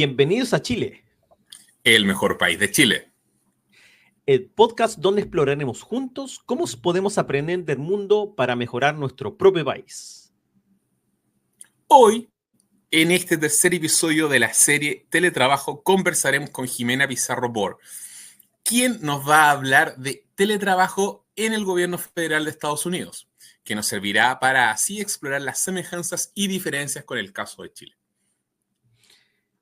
Bienvenidos a Chile, el mejor país de Chile. el podcast donde exploraremos juntos cómo podemos aprender del mundo para mejorar nuestro propio país. Hoy, en este tercer episodio de la serie Teletrabajo, conversaremos con Jimena Pizarro Bor, quien nos va a hablar de teletrabajo en el gobierno federal de Estados Unidos, que nos servirá para así explorar las semejanzas y diferencias con el caso de Chile.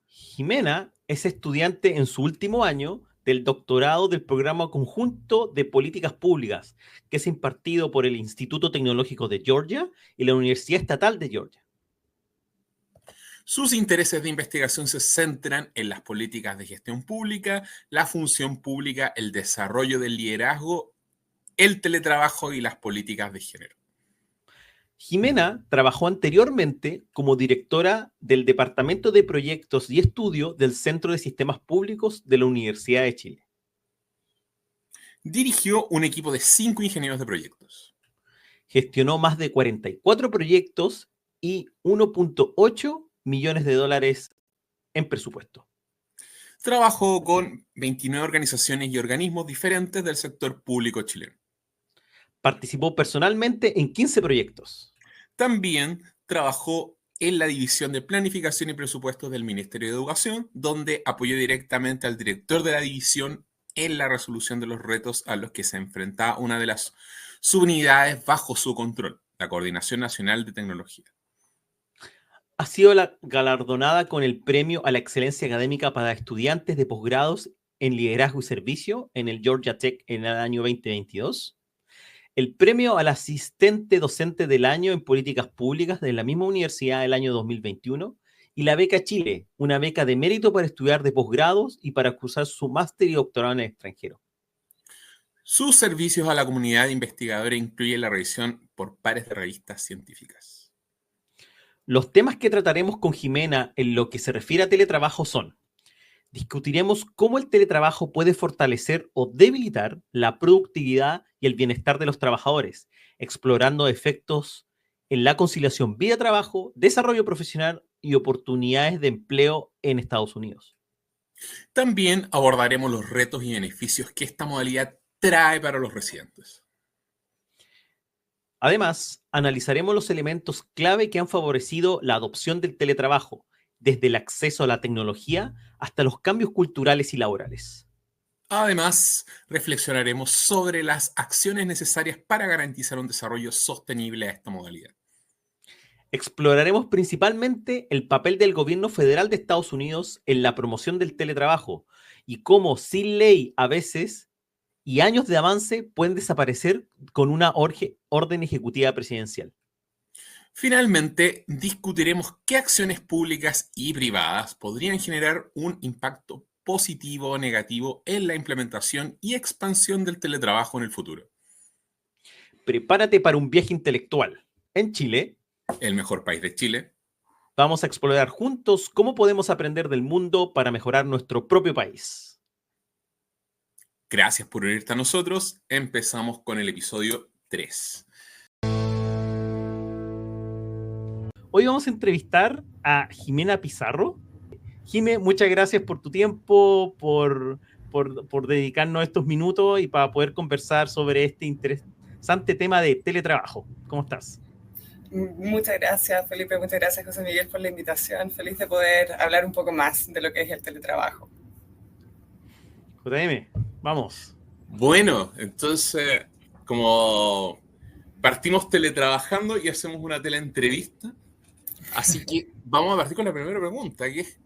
Jimena es estudiante en su último año del doctorado del Programa Conjunto de Políticas Públicas, que es impartido por el Instituto Tecnológico de Georgia y la Universidad Estatal de Georgia. Sus intereses de investigación se centran en las políticas de gestión pública, la función pública, el desarrollo del liderazgo, el teletrabajo y las políticas de género. Jimena trabajó anteriormente como directora del Departamento de Proyectos y Estudio del Centro de Sistemas Públicos de la Universidad de Chile. Dirigió un equipo de 5 ingenieros de proyectos. Gestionó más de 44 proyectos y 1.8 millones de dólares en presupuesto. Trabajó con 29 organizaciones y organismos diferentes del sector público chileno. Participó personalmente en 15 proyectos. También trabajó en la División de Planificación y Presupuestos del Ministerio de Educación, donde apoyó directamente al director de la división en la resolución de los retos a los que se enfrentaba una de las subunidades bajo su control, la Coordinación Nacional de Tecnología. Ha sido galardonada con el Premio a la Excelencia Académica para Estudiantes de Posgrados en Liderazgo y Servicio en el Georgia Tech en el año 2022. El Premio al Asistente Docente del Año en Políticas Públicas de la misma universidad del año 2021 y la Beca Chile, una beca de mérito para estudiar de posgrados y para cursar su máster y doctorado en el extranjero. Sus servicios a la comunidad investigadora incluyen la revisión por pares de revistas científicas. Los temas que trataremos con Jimena en lo que se refiere a teletrabajo son: discutiremos cómo el teletrabajo puede fortalecer o debilitar la productividad y el bienestar de los trabajadores, explorando efectos en la conciliación vida-trabajo, desarrollo profesional y oportunidades de empleo en Estados Unidos. También abordaremos los retos y beneficios que esta modalidad trae para los residentes. Además, analizaremos los elementos clave que han favorecido la adopción del teletrabajo, desde el acceso a la tecnología hasta los cambios culturales y laborales. Además, reflexionaremos sobre las acciones necesarias para garantizar un desarrollo sostenible a esta modalidad. Exploraremos principalmente el papel del gobierno federal de Estados Unidos en la promoción del teletrabajo y cómo sin ley a veces y años de avance pueden desaparecer con una orden ejecutiva presidencial. Finalmente, discutiremos qué acciones públicas y privadas podrían generar un impacto positivo o negativo en la implementación y expansión del teletrabajo en el futuro. Prepárate para un viaje intelectual. En Chile, el mejor país de Chile, vamos a explorar juntos cómo podemos aprender del mundo para mejorar nuestro propio país. Gracias por unirte a nosotros. Empezamos con el episodio 3. Hoy vamos a entrevistar a Jimena Pizarro. Jimé, muchas gracias por tu tiempo, por dedicarnos estos minutos y para poder conversar sobre este interesante tema de teletrabajo. ¿Cómo estás? Muchas gracias, Felipe. Muchas gracias, José Miguel, por la invitación. Feliz de poder hablar un poco más de lo que es el teletrabajo. JM, vamos. Bueno, entonces, como partimos teletrabajando y hacemos una teleentrevista, así que vamos a partir con la primera pregunta, que es,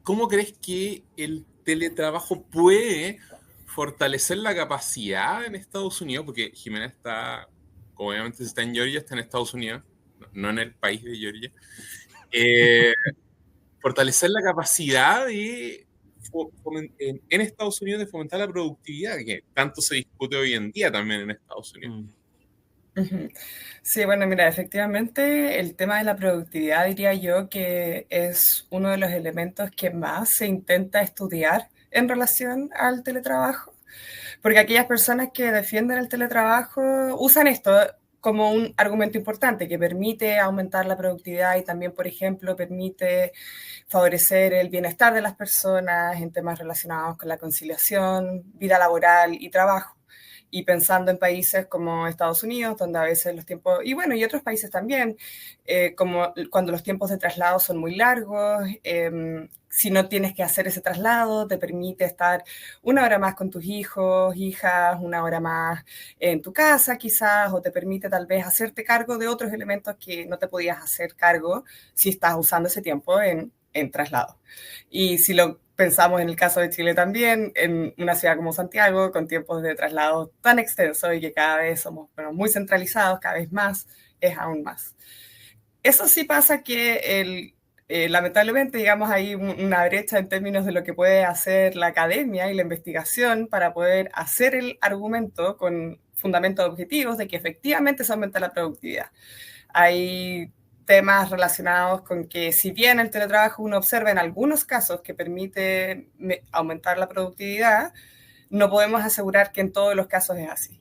¿cómo crees que el teletrabajo puede fortalecer la capacidad en Estados Unidos? Porque Jimena está, obviamente está en Georgia, está en Estados Unidos, no en el país de Georgia. Fortalecer la capacidad de en Estados Unidos de fomentar la productividad, que tanto se discute hoy en día también en Estados Unidos. Sí, bueno, mira, efectivamente el tema de la productividad diría yo que es uno de los elementos que más se intenta estudiar en relación al teletrabajo, porque aquellas personas que defienden el teletrabajo usan esto como un argumento importante que permite aumentar la productividad y también, por ejemplo, permite favorecer el bienestar de las personas en temas relacionados con la conciliación, vida laboral y trabajo. Y pensando en países como Estados Unidos, donde a veces los tiempos, y bueno, y otros países también, como cuando los tiempos de traslado son muy largos, si no tienes que hacer ese traslado, te permite estar una hora más con tus hijos, hijas, una hora más en tu casa quizás, o te permite tal vez hacerte cargo de otros elementos que no te podías hacer cargo si estás usando ese tiempo en traslado. Y si lo pensamos en el caso de Chile también, en una ciudad como Santiago, con tiempos de traslado tan extensos y que cada vez somos muy centralizados, cada vez más, es aún más. Eso sí pasa que lamentablemente, digamos, hay una brecha en términos de lo que puede hacer la academia y la investigación para poder hacer el argumento con fundamentos objetivos de que efectivamente se aumenta la productividad. Hay temas relacionados con que si bien el teletrabajo uno observa en algunos casos que permite aumentar la productividad, no podemos asegurar que en todos los casos es así.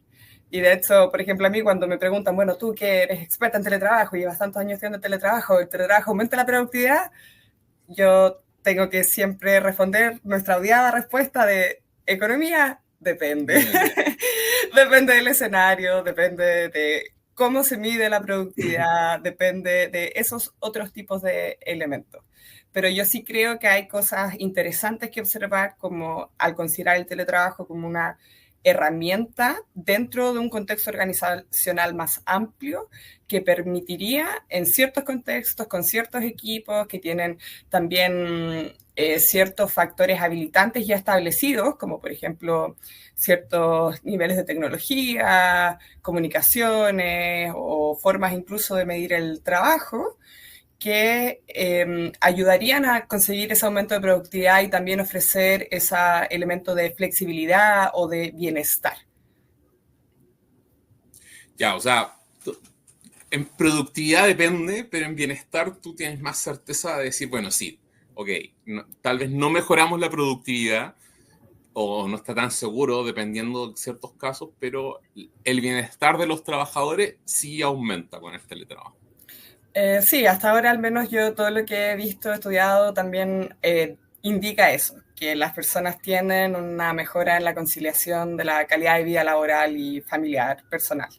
Y de hecho, por ejemplo, a mí cuando me preguntan, bueno, tú que eres experta en teletrabajo y llevas tantos años haciendo teletrabajo, ¿el teletrabajo aumenta la productividad? Yo tengo que siempre responder nuestra odiada respuesta de economía, depende. Depende del escenario, depende de cómo se mide la productividad, depende de esos otros tipos de elementos. Pero yo sí creo que hay cosas interesantes que observar como al considerar el teletrabajo como una herramienta dentro de un contexto organizacional más amplio que permitiría en ciertos contextos, con ciertos equipos que tienen también ciertos factores habilitantes ya establecidos, como por ejemplo ciertos niveles de tecnología, comunicaciones o formas incluso de medir el trabajo, que ayudarían a conseguir ese aumento de productividad y también ofrecer ese elemento de flexibilidad o de bienestar. Ya, o sea, en productividad depende, pero en bienestar tú tienes más certeza de decir, bueno, sí, ok, tal vez no mejoramos la productividad o no está tan seguro dependiendo de ciertos casos, pero el bienestar de los trabajadores sí aumenta con el teletrabajo. Sí, hasta ahora al menos yo todo lo que he visto, estudiado también indica eso, que las personas tienen una mejora en la conciliación de la calidad de vida laboral y familiar, personal,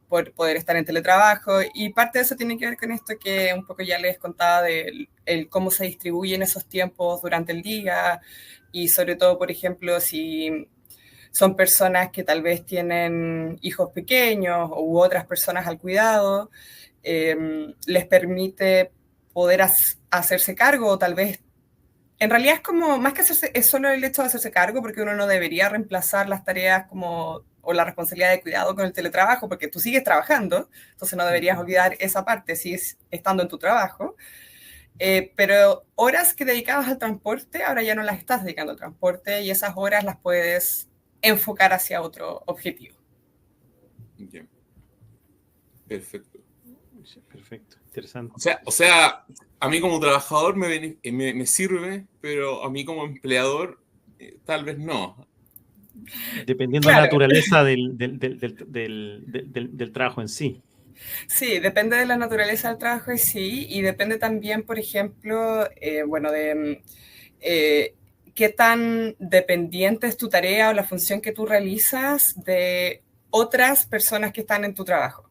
por poder estar en teletrabajo. Y parte de eso tiene que ver con esto que un poco ya les contaba de cómo se distribuyen esos tiempos durante el día y sobre todo, por ejemplo, si son personas que tal vez tienen hijos pequeños u otras personas al cuidado, les permite poder hacerse cargo o tal vez, en realidad es como, más que hacerse, es solo el hecho de hacerse cargo porque uno no debería reemplazar las tareas como o la responsabilidad de cuidado con el teletrabajo porque tú sigues trabajando, entonces no deberías olvidar esa parte, sigues estando en tu trabajo, pero horas que dedicabas al transporte ahora ya no las estás dedicando al transporte y esas horas las puedes enfocar hacia otro objetivo. Bien. Perfecto. Perfecto, interesante. O sea, a mí como trabajador me sirve, pero a mí como empleador tal vez no. Dependiendo de la naturaleza del trabajo en sí. Sí, depende de la naturaleza del trabajo en sí y depende también, por ejemplo, de qué tan dependiente es tu tarea o la función que tú realizas de otras personas que están en tu trabajo.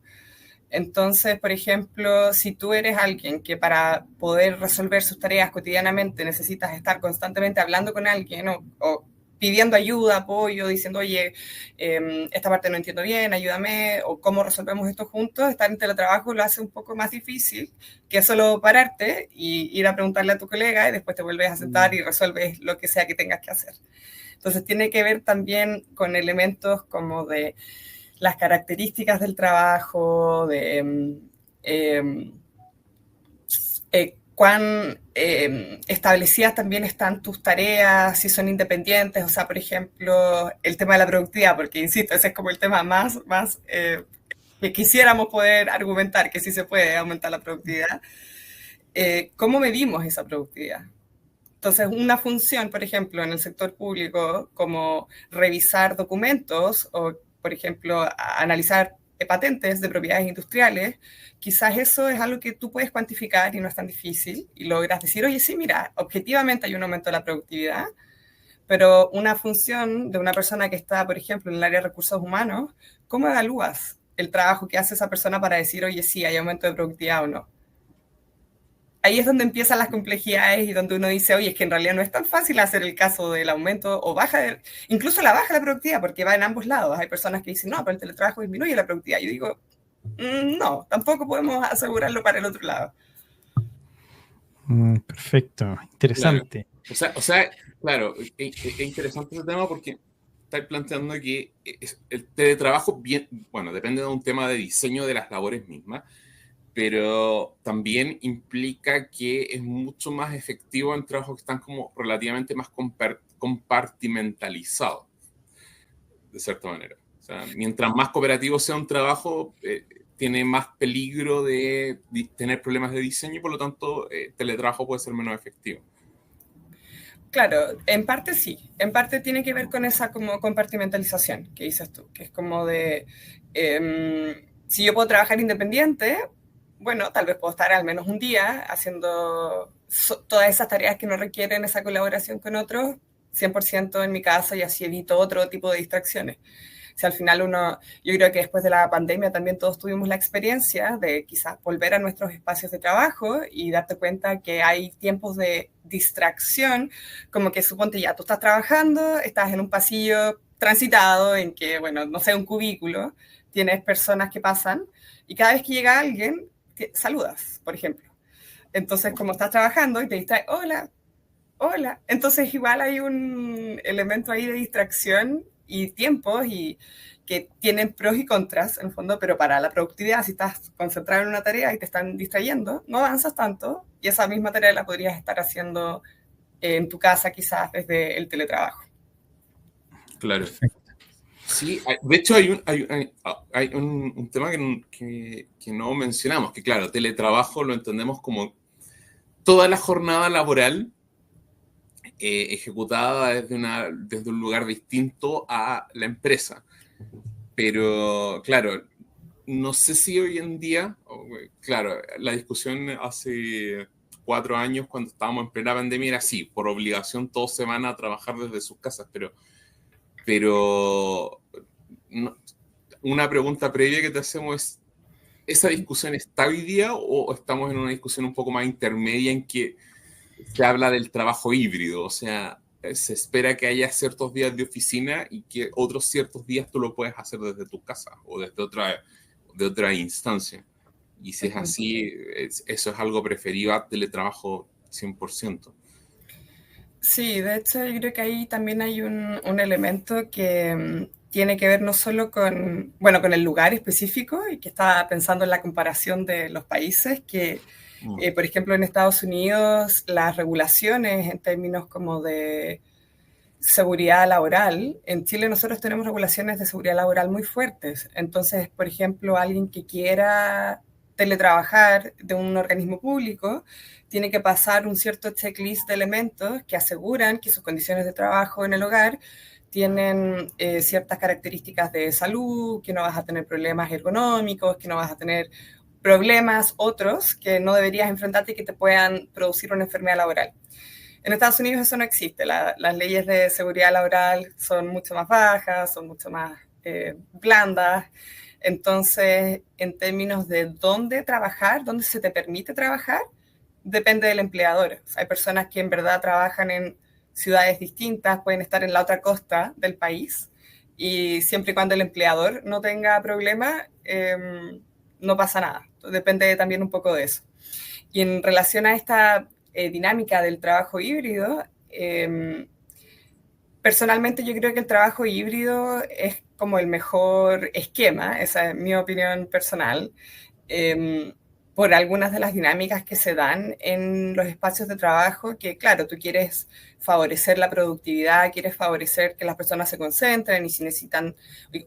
Entonces, por ejemplo, si tú eres alguien que para poder resolver sus tareas cotidianamente necesitas estar constantemente hablando con alguien o pidiendo ayuda, apoyo, diciendo, oye, esta parte no entiendo bien, ayúdame, o cómo resolvemos esto juntos, estar en teletrabajo lo hace un poco más difícil que solo pararte y ir a preguntarle a tu colega y después te vuelves a sentar y resuelves lo que sea que tengas que hacer. Entonces, tiene que ver también con elementos como de las características del trabajo, de cuán establecidas también están tus tareas, si son independientes, o sea, por ejemplo, el tema de la productividad, porque, insisto, ese es como el tema más que quisiéramos poder argumentar, que sí se puede aumentar la productividad. ¿Cómo medimos esa productividad? Entonces, una función, por ejemplo, en el sector público, como revisar documentos o, por ejemplo, analizar patentes de propiedades industriales, quizás eso es algo que tú puedes cuantificar y no es tan difícil, y logras decir, oye, sí, mira, objetivamente hay un aumento de la productividad, pero una función de una persona que está, por ejemplo, en el área de recursos humanos, ¿cómo evalúas el trabajo que hace esa persona para decir, oye, sí, hay aumento de productividad o no? Ahí es donde empiezan las complejidades y donde uno dice, oye, es que en realidad no es tan fácil hacer el caso del aumento o incluso la baja de la productividad, porque va en ambos lados. Hay personas que dicen, no, pero el teletrabajo disminuye la productividad. Yo digo, no, tampoco podemos asegurarlo para el otro lado. Perfecto, interesante. Claro. Claro, es interesante ese tema porque estáis planteando que el teletrabajo, bueno, depende de un tema de diseño de las labores mismas, pero también implica que es mucho más efectivo en trabajos que están como relativamente más compartimentalizados, de cierta manera. O sea, mientras más cooperativo sea un trabajo, tiene más peligro de tener problemas de diseño y por lo tanto teletrabajo puede ser menos efectivo. Claro, en parte sí, en parte tiene que ver con esa como compartimentalización que dices tú, que es como de, si yo puedo trabajar independiente, bueno, tal vez puedo estar al menos un día haciendo todas esas tareas que no requieren esa colaboración con otros, 100% en mi casa y así evito otro tipo de distracciones. Si al final yo creo que después de la pandemia también todos tuvimos la experiencia de quizás volver a nuestros espacios de trabajo y darte cuenta que hay tiempos de distracción, como que suponte ya tú estás trabajando, estás en un pasillo transitado en que, bueno, no sé, un cubículo, tienes personas que pasan y cada vez que llega alguien, saludas, por ejemplo. Entonces, como estás trabajando y te distraes, hola, hola. Entonces, igual hay un elemento ahí de distracción y tiempos y que tienen pros y contras, en el fondo, pero para la productividad, si estás concentrado en una tarea y te están distrayendo, no avanzas tanto y esa misma tarea la podrías estar haciendo en tu casa quizás desde el teletrabajo. Claro. Sí, de hecho hay un tema que no mencionamos, que claro, teletrabajo lo entendemos como toda la jornada laboral ejecutada desde un lugar distinto a la empresa. Pero claro, no sé si hoy en día, claro, la discusión hace 4 años cuando estábamos en plena pandemia era así, por obligación todos se van a trabajar desde sus casas, pero no, una pregunta previa que te hacemos es, ¿esa discusión está hoy día o estamos en una discusión un poco más intermedia en que se habla del trabajo híbrido? O sea, se espera que haya ciertos días de oficina y que otros ciertos días tú lo puedes hacer desde tu casa o desde otra instancia. Y si es así, eso es algo preferido a teletrabajo 100%. Sí, de hecho yo creo que ahí también hay un elemento que tiene que ver no solo con, bueno, con el lugar específico y que estaba pensando en la comparación de los países, que por ejemplo en Estados Unidos las regulaciones en términos como de seguridad laboral, en Chile nosotros tenemos regulaciones de seguridad laboral muy fuertes, entonces por ejemplo alguien que quiera teletrabajar de un organismo público tiene que pasar un cierto checklist de elementos que aseguran que sus condiciones de trabajo en el hogar tienen ciertas características de salud, que no vas a tener problemas ergonómicos, que no vas a tener problemas otros que no deberías enfrentarte y que te puedan producir una enfermedad laboral. En Estados Unidos eso no existe. Las leyes de seguridad laboral son mucho más bajas, son mucho más blandas. Entonces, en términos de dónde trabajar, dónde se te permite trabajar, depende del empleador. O sea, hay personas que en verdad trabajan en ciudades distintas, pueden estar en la otra costa del país y siempre y cuando el empleador no tenga problema, no pasa nada. Depende también un poco de eso. Y en relación a esta dinámica del trabajo híbrido, personalmente yo creo que el trabajo híbrido es como el mejor esquema, esa es mi opinión personal, por algunas de las dinámicas que se dan en los espacios de trabajo, que claro, tú quieres favorecer la productividad, quieres favorecer que las personas se concentren y si necesitan,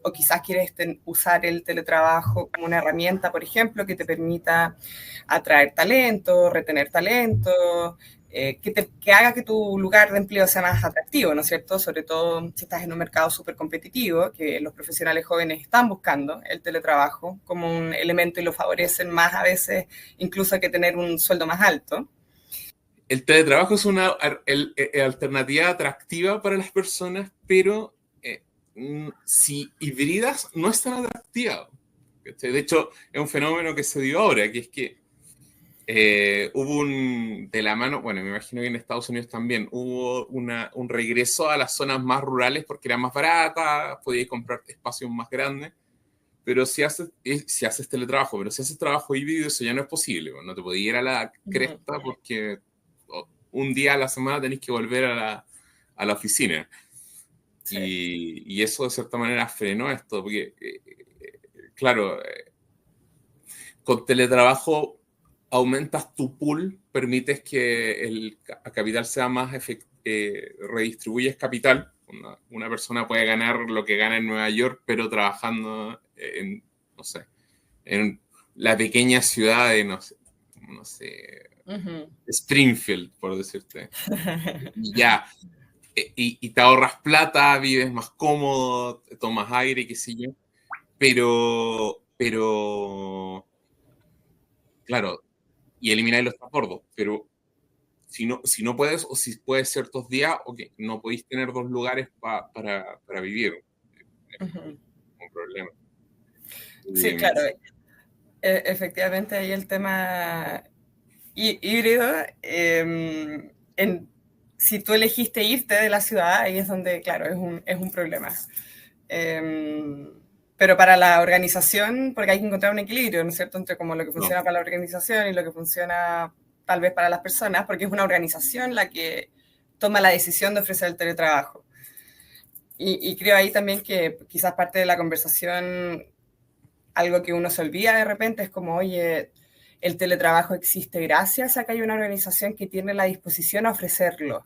o quizás quieres usar el teletrabajo como una herramienta, por ejemplo, que te permita atraer talento, retener talento, que haga que tu lugar de empleo sea más atractivo, ¿no es cierto? Sobre todo si estás en un mercado súper competitivo, que los profesionales jóvenes están buscando el teletrabajo como un elemento y lo favorecen más a veces incluso que tener un sueldo más alto. El teletrabajo es una alternativa atractiva para las personas, pero si híbridas no es tan atractiva. De hecho, es un fenómeno que se dio ahora, que es que hubo de la mano, bueno, me imagino que en Estados Unidos también, hubo un regreso a las zonas más rurales porque eran más baratas, podías comprar espacios más grandes, pero si haces teletrabajo, pero si haces trabajo híbrido, eso ya no es posible, no te podías ir a la cresta porque un día a la semana tenés que volver a la oficina. Sí. Y eso de cierta manera frenó esto, porque, claro, con teletrabajo aumentas tu pool, permites que el capital sea más redistribuyes capital. Una persona puede ganar lo que gana en Nueva York, pero trabajando en, no sé, en la pequeña ciudad de, no sé, Springfield, por decirte. Y ya, y te ahorras plata, vives más cómodo, tomas aire, qué sé yo. Pero claro, y elimináis los transbordos, pero si no puedes, o si puedes ciertos días, okay, no podéis tener dos lugares para vivir. Es un problema. Sí, claro. Efectivamente, ahí el tema híbrido, si tú elegiste irte de la ciudad, ahí es donde, claro, es un problema. Pero para la organización, porque hay que encontrar un equilibrio, ¿no es cierto?, entre como lo que funciona para la organización y lo que funciona tal vez para las personas, porque es una organización la que toma la decisión de ofrecer el teletrabajo. Y creo ahí también que quizás parte de la conversación, algo que uno se olvida de repente, es como, oye, el teletrabajo existe gracias a que hay una organización que tiene la disposición a ofrecerlo.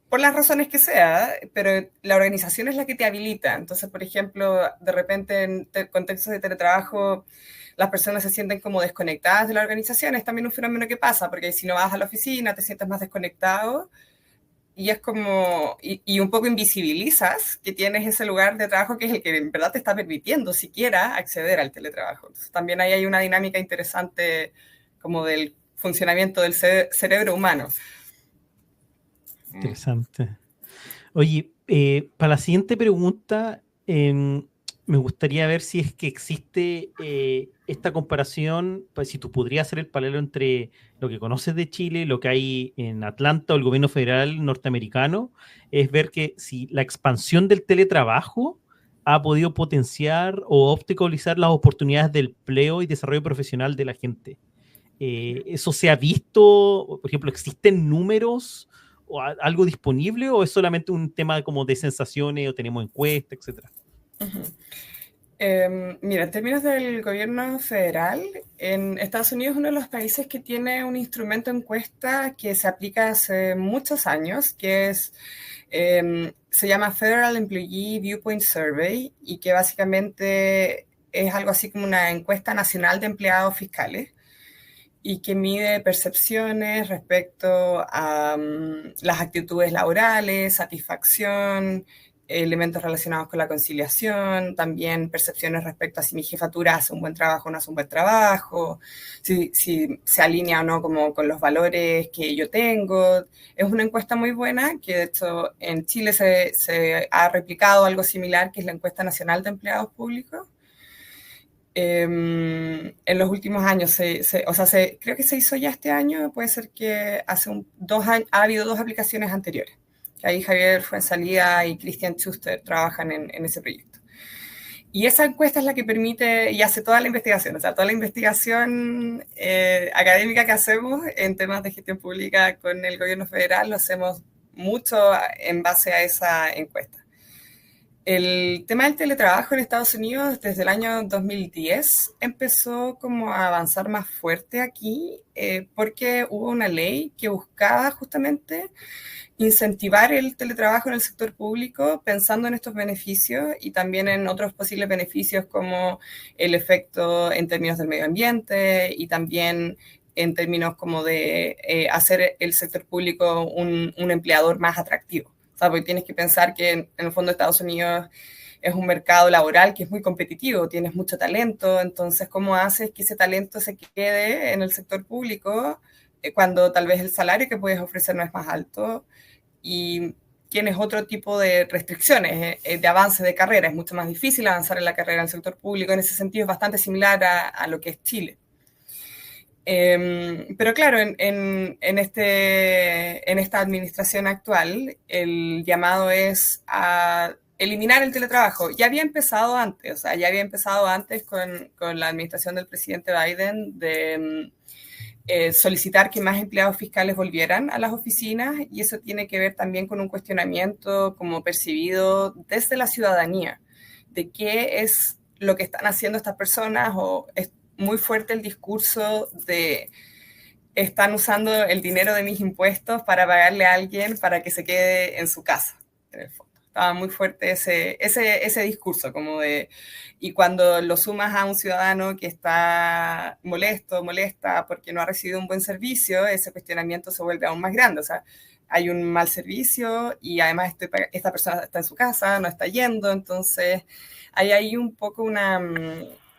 Por las razones que sea, pero la organización es la que te habilita. Entonces, por ejemplo, de repente en contextos de teletrabajo, las personas se sienten como desconectadas de la organización. Es también un fenómeno que pasa, porque si no vas a la oficina te sientes más desconectado y es como, y un poco invisibilizas que tienes ese lugar de trabajo que es el que en verdad te está permitiendo siquiera acceder al teletrabajo. Entonces, también ahí hay una dinámica interesante como del funcionamiento del cerebro humano. Interesante. Oye, para la siguiente pregunta, me gustaría ver si es que existe esta comparación, pues si tú podrías hacer el paralelo entre lo que conoces de Chile, lo que hay en Atlanta o el gobierno federal norteamericano, es ver que si la expansión del teletrabajo ha podido potenciar o obstaculizar las oportunidades de empleo y desarrollo profesional de la gente. ¿Eso se ha visto? Por ejemplo, ¿existen números o algo disponible o es solamente un tema como de sensaciones o tenemos encuestas, etcétera? Mira, en términos del gobierno federal, en Estados Unidos es uno de los países que tiene un instrumento de encuesta que se aplica hace muchos años, que es, se llama Federal Employee Viewpoint Survey y que básicamente es algo así como una encuesta nacional de empleados fiscales y que mide percepciones respecto a las actitudes laborales, satisfacción, elementos relacionados con la conciliación, también percepciones respecto a si mi jefatura hace un buen trabajo o no hace un buen trabajo, si se alinea o no como con los valores que yo tengo. Es una encuesta muy buena que de hecho en Chile se ha replicado algo similar, que es la encuesta nacional de empleados públicos. En los últimos años, creo que se hizo ya este año, puede ser que hace 2 años, ha habido 2 aplicaciones anteriores, que ahí Javier Fuenzalía y Christian Schuster trabajan en ese proyecto. Y esa encuesta es la que permite y hace toda la investigación, o sea, toda la investigación académica que hacemos en temas de gestión pública con el gobierno federal, lo hacemos mucho en base a esa encuesta. El tema del teletrabajo en Estados Unidos desde el año 2010 empezó como a avanzar más fuerte aquí porque hubo una ley que buscaba justamente incentivar el teletrabajo en el sector público pensando en estos beneficios y también en otros posibles beneficios como el efecto en términos del medio ambiente y también en términos como de hacer el sector público un empleador más atractivo. O sea, porque tienes que pensar que en el fondo Estados Unidos es un mercado laboral que es muy competitivo, tienes mucho talento, entonces ¿cómo haces que ese talento se quede en el sector público cuando tal vez el salario que puedes ofrecer no es más alto y tienes otro tipo de restricciones de avance de carrera? Es mucho más difícil avanzar en la carrera en el sector público, en ese sentido es bastante similar a lo que es Chile. Pero claro, en esta administración actual, el llamado es a eliminar el teletrabajo. Ya había empezado antes, o sea, ya había empezado antes con la administración del presidente Biden de solicitar que más empleados fiscales volvieran a las oficinas, y eso tiene que ver también con un cuestionamiento como percibido desde la ciudadanía de qué es lo que están haciendo estas personas, o es muy fuerte el discurso de están usando el dinero de mis impuestos para pagarle a alguien para que se quede en su casa, en el fondo. Estaba muy fuerte ese discurso, como de, y cuando lo sumas a un ciudadano que está molesta porque no ha recibido un buen servicio, ese cuestionamiento se vuelve aún más grande. O sea, hay un mal servicio y además esta persona está en su casa, no está yendo, entonces hay ahí un poco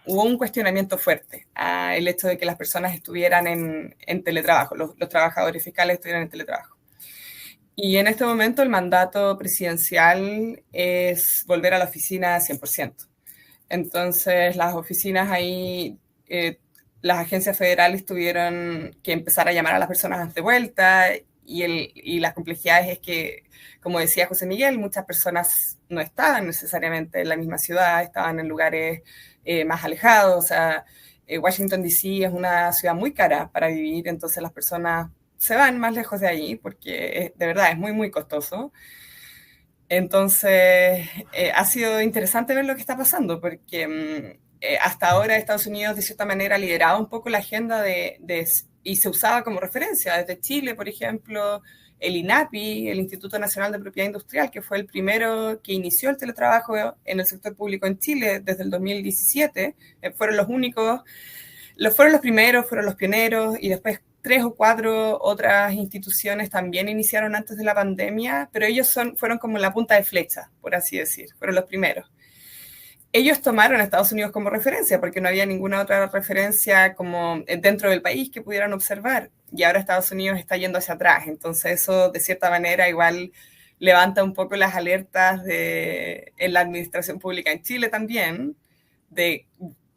hubo un cuestionamiento fuerte el hecho de que las personas estuvieran en teletrabajo, los trabajadores fiscales estuvieran en teletrabajo. Y en este momento el mandato presidencial es volver a la oficina 100%. Entonces las oficinas ahí, las agencias federales tuvieron que empezar a llamar a las personas de vuelta, y las complejidades es que, como decía José Miguel, muchas personas no estaban necesariamente en la misma ciudad, estaban en lugares más alejados. O sea, Washington D.C. es una ciudad muy cara para vivir, entonces las personas se van más lejos de ahí porque de verdad es muy, muy costoso. Entonces, ha sido interesante ver lo que está pasando, porque hasta ahora Estados Unidos de cierta manera lideraba un poco la agenda y se usaba como referencia. Desde Chile, por ejemplo, el INAPI, el Instituto Nacional de Propiedad Industrial, que fue el primero que inició el teletrabajo en el sector público en Chile desde el 2017, fueron los únicos, fueron los primeros, fueron los pioneros, y después 3 o 4 otras instituciones también iniciaron antes de la pandemia, pero ellos fueron como la punta de flecha, por así decir, fueron los primeros. Ellos tomaron a Estados Unidos como referencia porque no había ninguna otra referencia como dentro del país que pudieran observar, y ahora Estados Unidos está yendo hacia atrás. Entonces eso de cierta manera igual levanta un poco las alertas en la administración pública en Chile también, de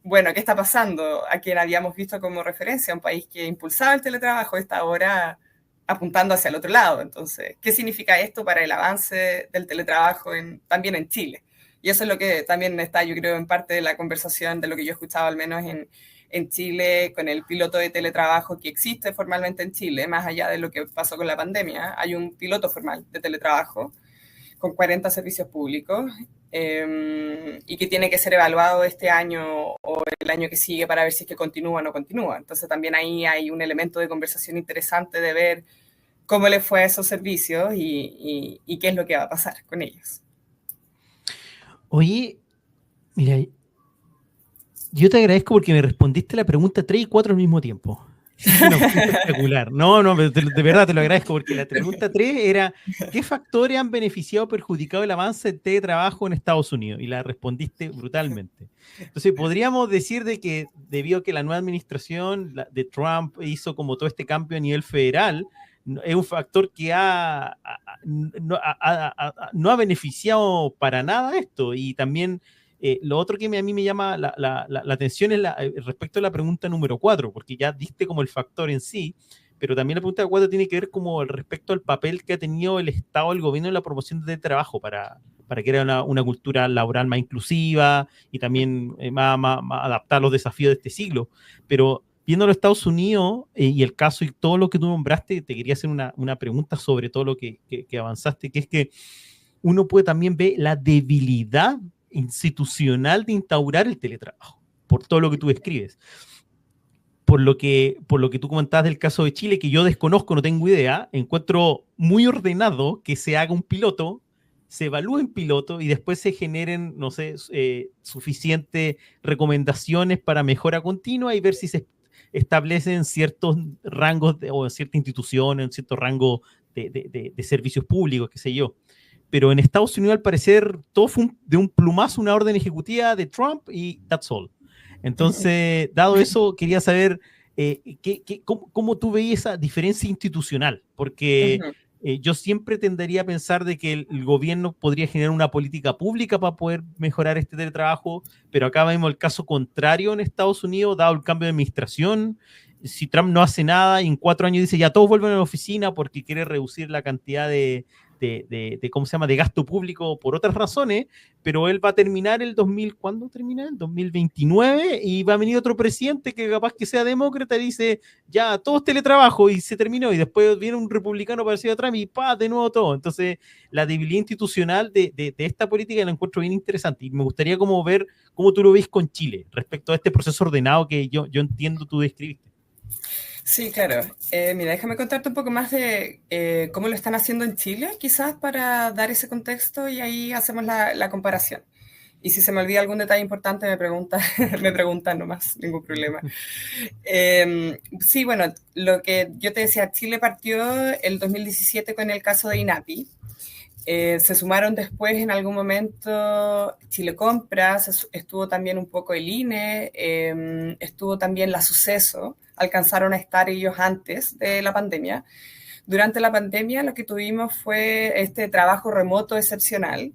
bueno, ¿qué está pasando? A quien habíamos visto como referencia, un país que impulsaba el teletrabajo, está ahora apuntando hacia el otro lado. Entonces, ¿qué significa esto para el avance del teletrabajo también en Chile? Y eso es lo que también está, yo creo, en parte de la conversación, de lo que yo he escuchado al menos en Chile, con el piloto de teletrabajo que existe formalmente en Chile, más allá de lo que pasó con la pandemia. Hay un piloto formal de teletrabajo con 40 servicios públicos, y que tiene que ser evaluado este año o el año que sigue para ver si es que continúa o no continúa. Entonces también ahí hay un elemento de conversación interesante de ver cómo le fue a esos servicios y qué es lo que va a pasar con ellos. Oye, mira, yo te agradezco porque me respondiste la pregunta 3 y 4 al mismo tiempo. Espectacular. No, de verdad te lo agradezco, porque la pregunta 3 era: ¿qué factores han beneficiado o perjudicado el avance del teletrabajo en Estados Unidos? Y la respondiste brutalmente. Entonces, podríamos decir de que debido a que la nueva administración de Trump hizo como todo este cambio a nivel federal, es un factor que no ha beneficiado para nada esto. Y también lo otro que a mí me llama la atención es respecto a la pregunta número 4, porque ya diste como el factor en sí, pero también la pregunta 4 tiene que ver como respecto al papel que ha tenido el Estado, el gobierno en la promoción del trabajo para crear una cultura laboral más inclusiva y también más adaptada a los desafíos de este siglo. Pero viendo los Estados Unidos y el caso y todo lo que tú nombraste, te quería hacer una pregunta sobre todo lo que avanzaste, que es que uno puede también ver la debilidad institucional de instaurar el teletrabajo, por todo lo que tú describes. Por lo que tú comentabas del caso de Chile, que yo desconozco, no tengo idea, encuentro muy ordenado que se haga un piloto, se evalúen piloto y después se generen, no sé, suficientes recomendaciones para mejora continua y ver si establecen ciertos rangos o cierta institución, en cierto rango de servicios públicos, qué sé yo. Pero en Estados Unidos, al parecer, todo fue de un plumazo, una orden ejecutiva de Trump y that's all. Entonces, dado eso, quería saber cómo tú veías esa diferencia institucional, porque yo siempre tendería a pensar de que el gobierno podría generar una política pública para poder mejorar este teletrabajo, pero acá vemos el caso contrario en Estados Unidos, dado el cambio de administración. Si Trump no hace nada y en 4 años dice ya todos vuelven a la oficina porque quiere reducir la cantidad ¿cómo se llama?, de gasto público por otras razones, pero él va a terminar ¿cuándo termina? El 2029, y va a venir otro presidente que capaz que sea demócrata y dice, ya, todos teletrabajo, y se terminó, y después viene un republicano parecido a Trump y de nuevo todo. Entonces, la debilidad institucional de esta política la encuentro bien interesante, y me gustaría como ver cómo tú lo ves con Chile, respecto a este proceso ordenado que yo entiendo tú describiste. Sí, claro. Mira, déjame contarte un poco más de cómo lo están haciendo en Chile, quizás para dar ese contexto y ahí hacemos la comparación. Y si se me olvida algún detalle importante, me preguntan nomás, ningún problema. Sí, bueno, lo que yo te decía, Chile partió el 2017 con el caso de INAPI. Se sumaron después en algún momento Chile Compras, estuvo también un poco el INE, estuvo también la Suceso, alcanzaron a estar ellos antes de la pandemia. Durante la pandemia lo que tuvimos fue este trabajo remoto excepcional,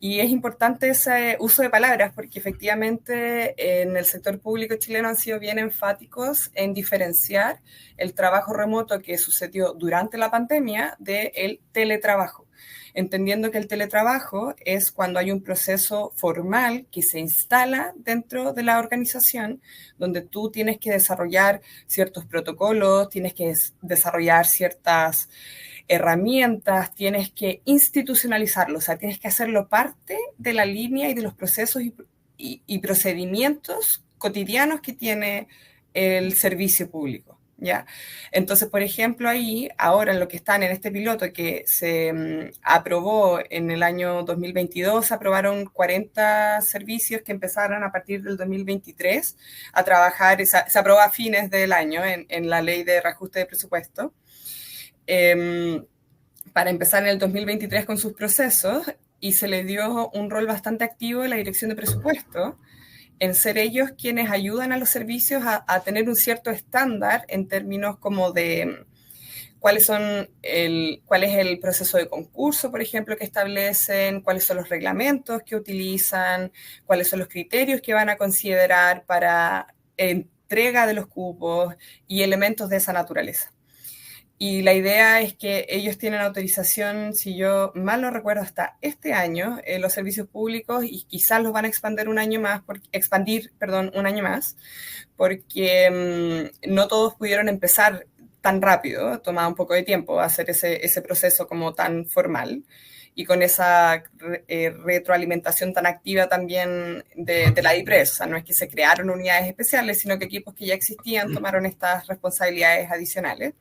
y es importante ese uso de palabras porque efectivamente en el sector público chileno han sido bien enfáticos en diferenciar el trabajo remoto que sucedió durante la pandemia del teletrabajo, entendiendo que el teletrabajo es cuando hay un proceso formal que se instala dentro de la organización, donde tú tienes que desarrollar ciertos protocolos, tienes que desarrollar ciertas herramientas, tienes que institucionalizarlo, o sea, tienes que hacerlo parte de la línea y de los procesos y procedimientos cotidianos que tiene el servicio público. ¿Ya? Entonces, por ejemplo, ahí, ahora en lo que están en este piloto que se aprobó en el año 2022, se aprobaron 40 servicios que empezaron a partir del 2023 a trabajar, se aprobó a fines del año en la ley de reajuste de presupuesto, para empezar en el 2023 con sus procesos, y se le dio un rol bastante activo en la dirección de presupuesto, en ser ellos quienes ayudan a los servicios a tener un cierto estándar en términos como de cuál es el proceso de concurso, por ejemplo, que establecen, cuáles son los reglamentos que utilizan, cuáles son los criterios que van a considerar para entrega de los cupos y elementos de esa naturaleza. Y la idea es que ellos tienen autorización, si yo mal no recuerdo, hasta este año, los servicios públicos, y quizás los van a expandir un año más, porque no todos pudieron empezar tan rápido, tomaba un poco de tiempo hacer ese proceso como tan formal, y con esa retroalimentación tan activa también de la IPRES. O sea, no es que se crearon unidades especiales, sino que equipos que ya existían tomaron estas responsabilidades adicionales.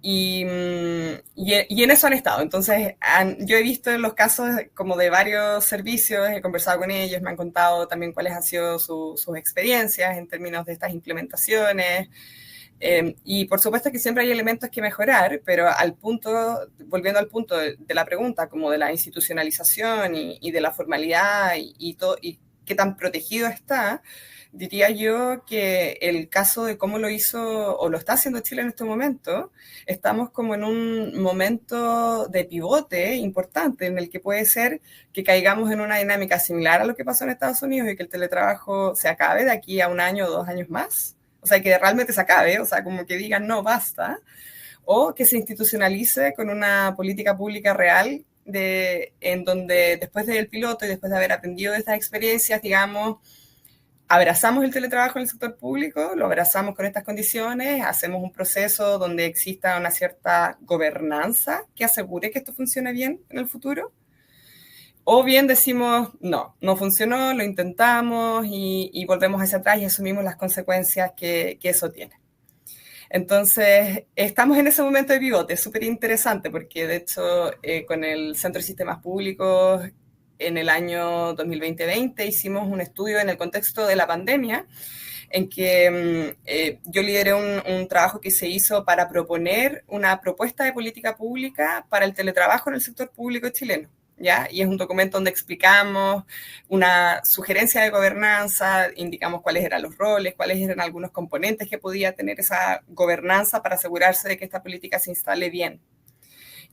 Y en eso han estado. Entonces, yo he visto los casos como de varios servicios, he conversado con ellos, me han contado también cuáles han sido sus experiencias en términos de estas implementaciones. Y por supuesto que siempre hay elementos que mejorar, pero volviendo al punto de la pregunta, como de la institucionalización y de la formalidad y todo, y qué tan protegido está, diría yo que el caso de cómo lo hizo o lo está haciendo Chile en este momento, estamos como en un momento de pivote importante en el que puede ser que caigamos en una dinámica similar a lo que pasó en Estados Unidos y que el teletrabajo se acabe de aquí a 1 año o 2 años más. O sea, que realmente se acabe, o sea, como que digan no, basta, o que se institucionalice con una política pública real en donde después del piloto y después de haber aprendido de estas experiencias, digamos, abrazamos el teletrabajo en el sector público, lo abrazamos con estas condiciones, hacemos un proceso donde exista una cierta gobernanza que asegure que esto funcione bien en el futuro. O bien decimos, no funcionó, lo intentamos y volvemos hacia atrás y asumimos las consecuencias que eso tiene. Entonces, estamos en ese momento de pivote, es súper interesante porque de hecho con el Centro de Sistemas Públicos en el año 2020 hicimos un estudio en el contexto de la pandemia en que yo lideré un trabajo que se hizo para proponer una propuesta de política pública para el teletrabajo en el sector público chileno. ¿Ya? Y es un documento donde explicamos una sugerencia de gobernanza, indicamos cuáles eran los roles, cuáles eran algunos componentes que podía tener esa gobernanza para asegurarse de que esta política se instale bien.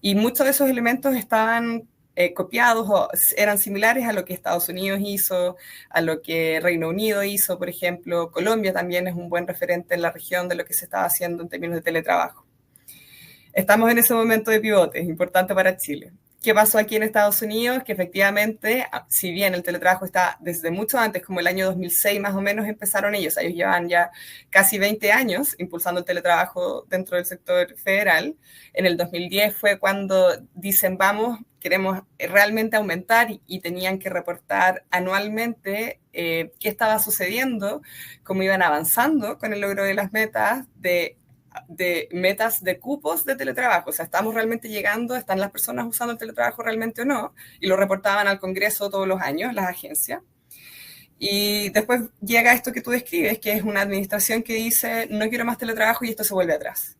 Y muchos de esos elementos estaban copiados o eran similares a lo que Estados Unidos hizo, a lo que Reino Unido hizo, por ejemplo. Colombia también es un buen referente en la región de lo que se estaba haciendo en términos de teletrabajo. Estamos en ese momento de pivote, es importante para Chile. ¿Qué pasó aquí en Estados Unidos? Que efectivamente, si bien el teletrabajo está desde mucho antes, como el año 2006 más o menos empezaron ellos llevan ya casi 20 años impulsando el teletrabajo dentro del sector federal. En el 2010 fue cuando dicen, vamos, queremos realmente aumentar y tenían que reportar anualmente qué estaba sucediendo, cómo iban avanzando con el logro de las metas de metas de cupos de teletrabajo, o sea, estamos realmente llegando, están las personas usando el teletrabajo realmente o no, y lo reportaban al Congreso todos los años, las agencias. Y después llega esto que tú describes, que es una administración que dice, no quiero más teletrabajo y esto se vuelve atrás.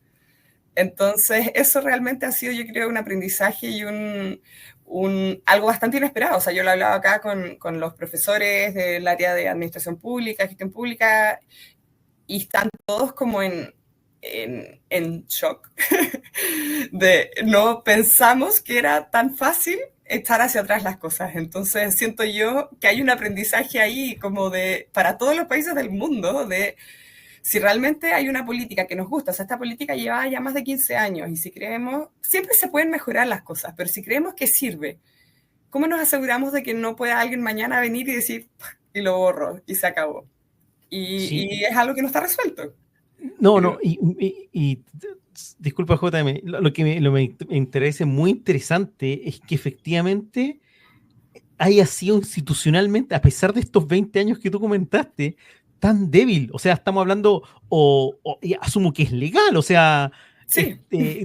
Entonces, eso realmente ha sido, yo creo, un aprendizaje y algo bastante inesperado. O sea, yo lo hablaba acá con los profesores del área de administración pública, gestión pública, y están todos como en shock de no pensamos que era tan fácil echar hacia atrás las cosas. Entonces siento yo que hay un aprendizaje ahí como para todos los países del mundo de si realmente hay una política que nos gusta. O sea, esta política lleva ya más de 15 años y si creemos, siempre se pueden mejorar las cosas, pero si creemos que sirve, ¿cómo nos aseguramos de que no pueda alguien mañana venir y decir y lo borro y se acabó? Y es algo que no está resuelto. No, y disculpa, JM, lo que me interesa muy interesante es que efectivamente haya sido institucionalmente, a pesar de estos 20 años que tú comentaste, tan débil. O sea, estamos hablando, y asumo que es legal, o sea, sí.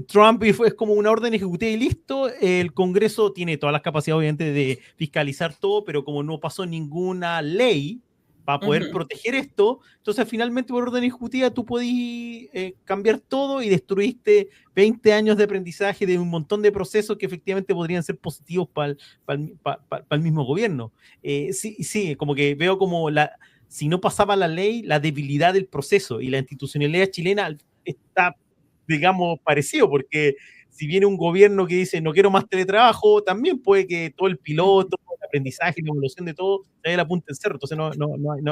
Trump es como una orden ejecutiva y listo. El Congreso tiene todas las capacidades, obviamente, de fiscalizar todo, pero como no pasó ninguna ley para poder proteger esto, entonces finalmente por orden ejecutiva tú podís cambiar todo y destruiste 20 años de aprendizaje de un montón de procesos que efectivamente podrían ser positivos para el mismo gobierno. Sí, como que veo como si no pasaba la ley, la debilidad del proceso y la institucionalidad chilena está, digamos, parecido, porque si viene un gobierno que dice no quiero más teletrabajo, también puede que todo el piloto, el aprendizaje, la evolución de todo, se vaya la punta del cerro, entonces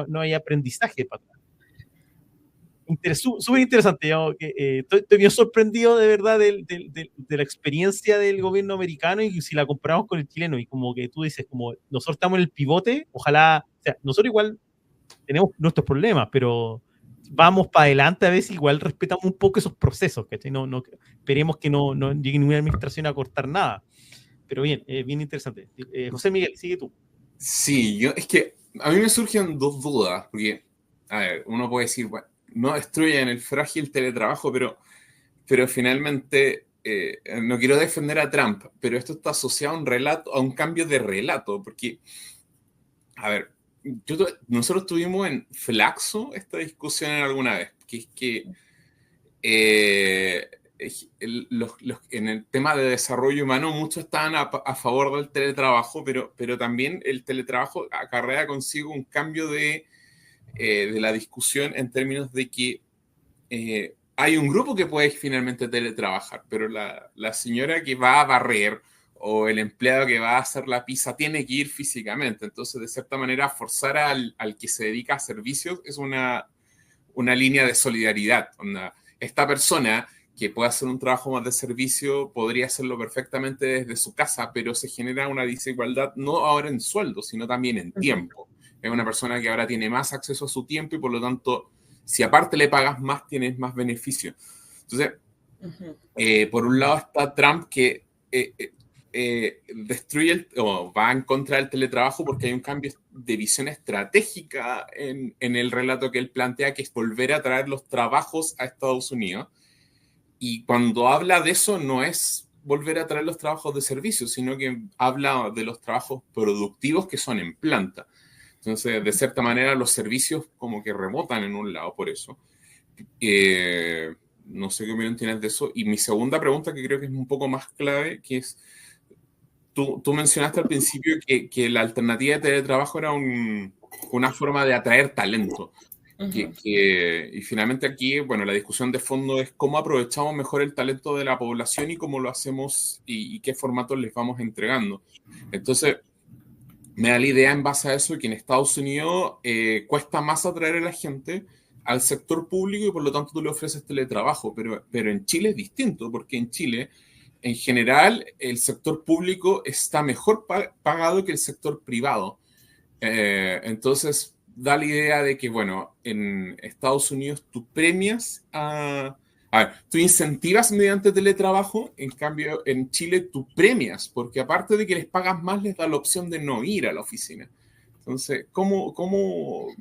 no hay aprendizaje para atrás. Súper interesante, estoy bien sorprendido de verdad de la experiencia del gobierno americano y si la comparamos con el chileno y como que tú dices, como nosotros estamos en el pivote, ojalá, o sea, nosotros igual tenemos nuestros problemas, pero vamos para adelante a veces, igual respetamos un poco esos procesos, ¿cachai? Esperemos que no llegue ninguna administración a cortar nada. Pero bien, bien interesante. José Miguel, sigue tú. Sí, es que a mí me surgen dos dudas, porque, a ver, uno puede decir, bueno, no destruyan el frágil teletrabajo, pero finalmente, no quiero defender a Trump, pero esto está asociado a un cambio de relato, porque, a ver, nosotros tuvimos en Flaxo esta discusión alguna vez, que es que en el tema de desarrollo humano muchos estaban a favor del teletrabajo, pero también el teletrabajo acarrea consigo un cambio de la discusión en términos de que hay un grupo que puede finalmente teletrabajar, pero la señora que va a barrer o el empleado que va a hacer la pizza tiene que ir físicamente. Entonces, de cierta manera, forzar al que se dedica a servicios es una línea de solidaridad. Esta persona que puede hacer un trabajo más de servicio podría hacerlo perfectamente desde su casa, pero se genera una desigualdad no ahora en sueldo, sino también en tiempo. Es una persona que ahora tiene más acceso a su tiempo y por lo tanto, si aparte le pagas más, tienes más beneficio. Entonces, por un lado está Trump que destruye o va en contra del teletrabajo porque hay un cambio de visión estratégica en el relato que él plantea, que es volver a traer los trabajos a Estados Unidos. Y cuando habla de eso no es volver a traer los trabajos de servicio, sino que habla de los trabajos productivos que son en planta. Entonces, de cierta manera, los servicios como que rebotan en un lado por eso. No sé qué opinión tienes de eso. Y mi segunda pregunta, que creo que es un poco más clave, que es, tú mencionaste al principio que la alternativa de teletrabajo era una forma de atraer talento. Y finalmente aquí, bueno, la discusión de fondo es cómo aprovechamos mejor el talento de la población y cómo lo hacemos y qué formatos les vamos entregando. Entonces, me da la idea en base a eso que en Estados Unidos cuesta más atraer a la gente al sector público y por lo tanto tú le ofreces teletrabajo, pero en Chile es distinto, porque en Chile, en general, el sector público está mejor pagado que el sector privado. Entonces, da la idea de que, bueno, en Estados Unidos tú premias a ver, tú incentivas mediante teletrabajo, en cambio en Chile tú premias, porque aparte de que les pagas más, les da la opción de no ir a la oficina. Entonces, ¿cómo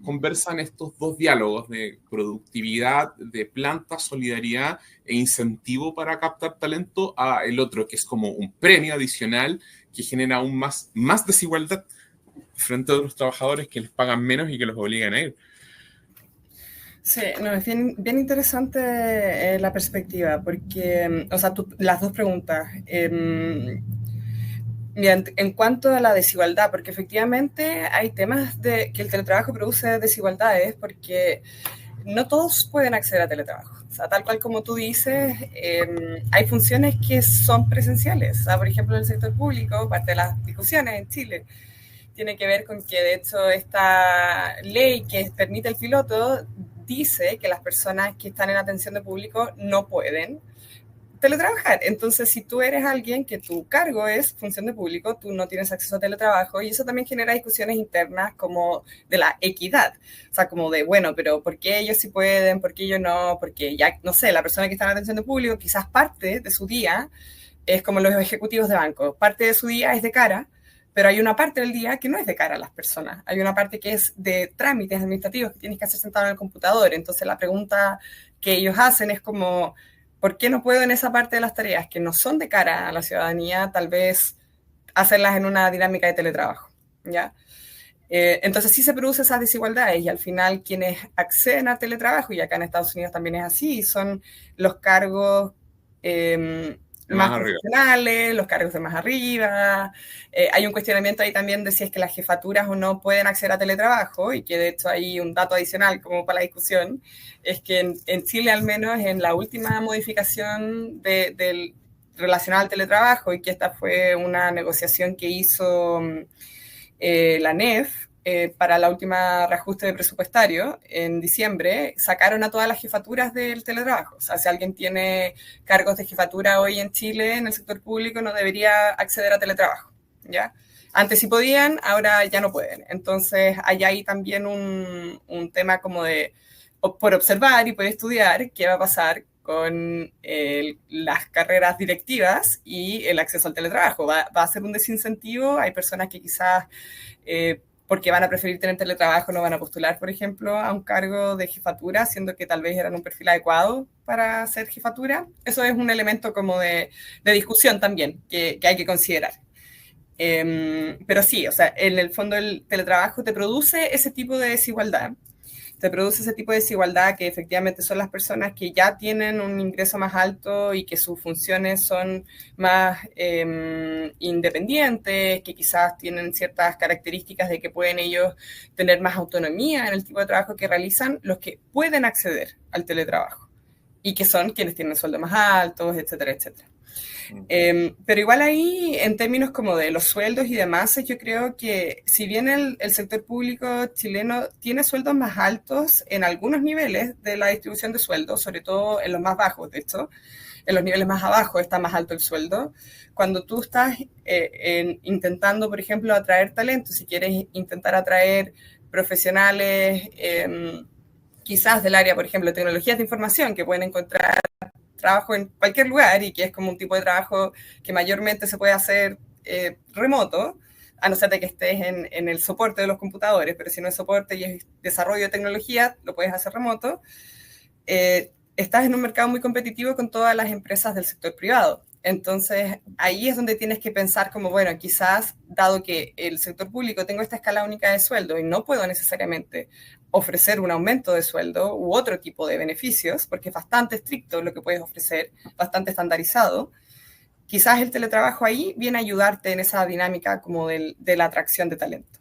conversan estos dos diálogos de productividad, de planta, solidaridad e incentivo para captar talento a el otro, que es como un premio adicional que genera aún más desigualdad frente a otros trabajadores que les pagan menos y que los obligan a ir? Sí, no, es bien interesante la perspectiva, porque, o sea, las dos preguntas. Mira, en cuanto a la desigualdad, porque efectivamente hay temas de que el teletrabajo produce desigualdades, porque no todos pueden acceder a teletrabajo. O sea, tal cual como tú dices, hay funciones que son presenciales. O sea, por ejemplo, en el sector público, parte de las discusiones en Chile tiene que ver con que, de hecho, esta ley que permite el piloto dice que las personas que están en atención de público no pueden teletrabajar. Entonces, si tú eres alguien que tu cargo es función de público, tú no tienes acceso a teletrabajo, y eso también genera discusiones internas como de la equidad. O sea, como de, bueno, pero ¿por qué ellos sí pueden? ¿Por qué yo no? Porque ya, no sé, la persona que está en atención de público, quizás parte de su día es como los ejecutivos de banco. Parte de su día es de cara, pero hay una parte del día que no es de cara a las personas. Hay una parte que es de trámites administrativos que tienes que hacer sentado en el computador. Entonces, la pregunta que ellos hacen es como, ¿por qué no puedo en esa parte de las tareas que no son de cara a la ciudadanía, tal vez hacerlas en una dinámica de teletrabajo? ¿Ya? Entonces sí se producen esas desigualdades, y al final quienes acceden al teletrabajo, y acá en Estados Unidos también es así, son los cargos más profesionales, los cargos de más arriba. Hay un cuestionamiento ahí también de si es que las jefaturas o no pueden acceder a teletrabajo, y que de hecho hay un dato adicional como para la discusión, es que en Chile, al menos en la última modificación del relacionada al teletrabajo, y que esta fue una negociación que hizo la NEF, para la última reajuste presupuestario en diciembre, sacaron a todas las jefaturas del teletrabajo. O sea, si alguien tiene cargos de jefatura hoy en Chile en el sector público, no debería acceder a teletrabajo, ¿ya? Antes sí podían, ahora ya no pueden. Entonces hay ahí también un tema como de, por observar y por estudiar, qué va a pasar con las carreras directivas y el acceso al teletrabajo. Va a ser un desincentivo. Hay personas que quizás, porque van a preferir tener teletrabajo, no van a postular, por ejemplo, a un cargo de jefatura, siendo que tal vez eran un perfil adecuado para ser jefatura. Eso es un elemento como de discusión también que hay que considerar. Pero sí, o sea, en el fondo el teletrabajo te produce ese tipo de desigualdad. Te produce ese tipo de desigualdad, que efectivamente son las personas que ya tienen un ingreso más alto y que sus funciones son más independientes, que quizás tienen ciertas características de que pueden ellos tener más autonomía en el tipo de trabajo que realizan, los que pueden acceder al teletrabajo, y que son quienes tienen sueldos más altos, etcétera, etcétera. Pero igual ahí, en términos como de los sueldos y demás, yo creo que si bien el sector público chileno tiene sueldos más altos en algunos niveles de la distribución de sueldos, sobre todo en los más bajos, de hecho, en los niveles más abajo está más alto el sueldo. Cuando tú estás intentando, por ejemplo, atraer talento, si quieres intentar atraer profesionales, quizás del área, por ejemplo, de tecnologías de información, que pueden encontrar trabajo en cualquier lugar, y que es como un tipo de trabajo que mayormente se puede hacer remoto, a no ser de que estés en el soporte de los computadores, pero si no es soporte y es desarrollo de tecnología, lo puedes hacer remoto. Estás en un mercado muy competitivo con todas las empresas del sector privado. Entonces, ahí es donde tienes que pensar como, bueno, quizás, dado que el sector público tengo esta escala única de sueldo y no puedo necesariamente ofrecer un aumento de sueldo u otro tipo de beneficios, porque es bastante estricto lo que puedes ofrecer, bastante estandarizado, quizás el teletrabajo ahí viene a ayudarte en esa dinámica como de la atracción de talento.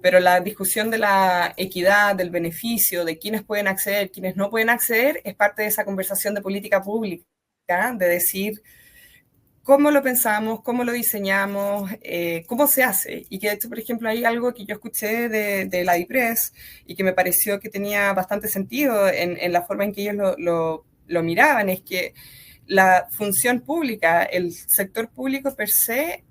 Pero la discusión de la equidad, del beneficio, de quiénes pueden acceder, quiénes no pueden acceder, es parte de esa conversación de política pública, de decir cómo lo pensamos, cómo lo diseñamos, cómo se hace. Y que de hecho, por ejemplo, hay algo que yo escuché de la DIPRES y que me pareció que tenía bastante sentido en la forma en que ellos lo miraban, es que la función pública, el sector público per se,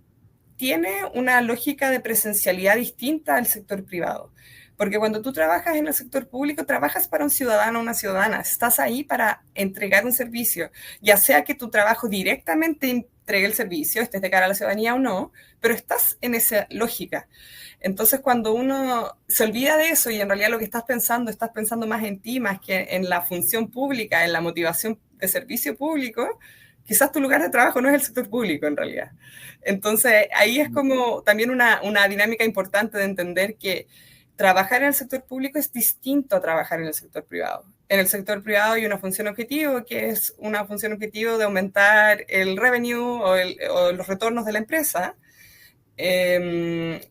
tiene una lógica de presencialidad distinta al sector privado. Porque cuando tú trabajas en el sector público, trabajas para un ciudadano o una ciudadana, estás ahí para entregar un servicio, ya sea que tu trabajo directamente entregue el servicio, estés de cara a la ciudadanía o no, pero estás en esa lógica. Entonces, cuando uno se olvida de eso y en realidad lo que estás pensando más en ti, más que en la función pública, en la motivación de servicio público, quizás tu lugar de trabajo no es el sector público en realidad. Entonces, ahí es como también una dinámica importante de entender que trabajar en el sector público es distinto a trabajar en el sector privado. En el sector privado hay una función objetivo, que es una función objetivo de aumentar el revenue o los retornos de la empresa,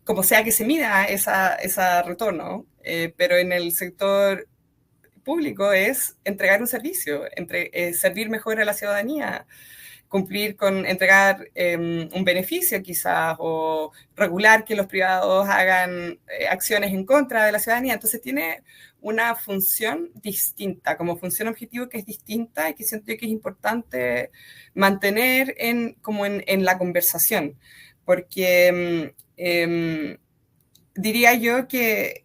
como sea que se mida ese retorno, pero en el sector público es entregar un servicio, servir mejor a la ciudadanía, cumplir con entregar un beneficio quizás o regular que los privados hagan acciones en contra de la ciudadanía. Entonces tiene una función distinta, como función objetivo que es distinta y que siento que es importante mantener como en la conversación, porque diría yo que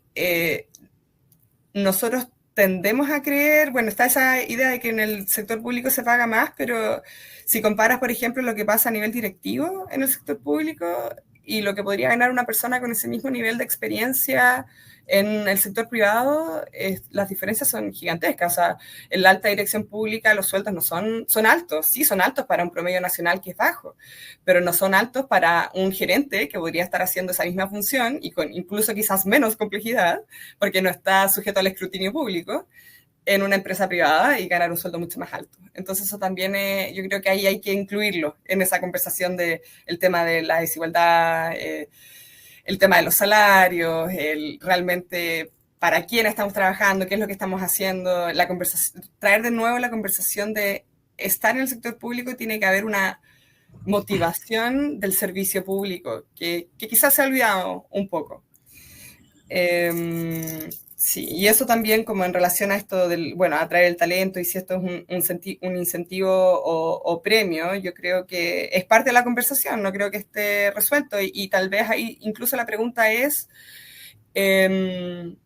nosotros tendemos a creer, bueno, está esa idea de que en el sector público se paga más, pero si comparas, por ejemplo, lo que pasa a nivel directivo en el sector público y lo que podría ganar una persona con ese mismo nivel de experiencia en el sector privado, las diferencias son gigantescas. O sea, en la alta dirección pública los sueldos no son altos, sí son altos para un promedio nacional que es bajo, pero no son altos para un gerente que podría estar haciendo esa misma función y con incluso quizás menos complejidad, porque no está sujeto al escrutinio público en una empresa privada y ganar un sueldo mucho más alto. Entonces eso también yo creo que ahí hay que incluirlo en esa conversación del tema de la desigualdad, el tema de los salarios, realmente para quién estamos trabajando, qué es lo que estamos haciendo, traer de nuevo la conversación de estar en el sector público. Tiene que haber una motivación del servicio público que quizás se ha olvidado un poco. Sí, y eso también como en relación a esto del, bueno, atraer el talento y si esto es un incentivo o premio, yo creo que es parte de la conversación, no creo que esté resuelto y tal vez ahí incluso la pregunta es el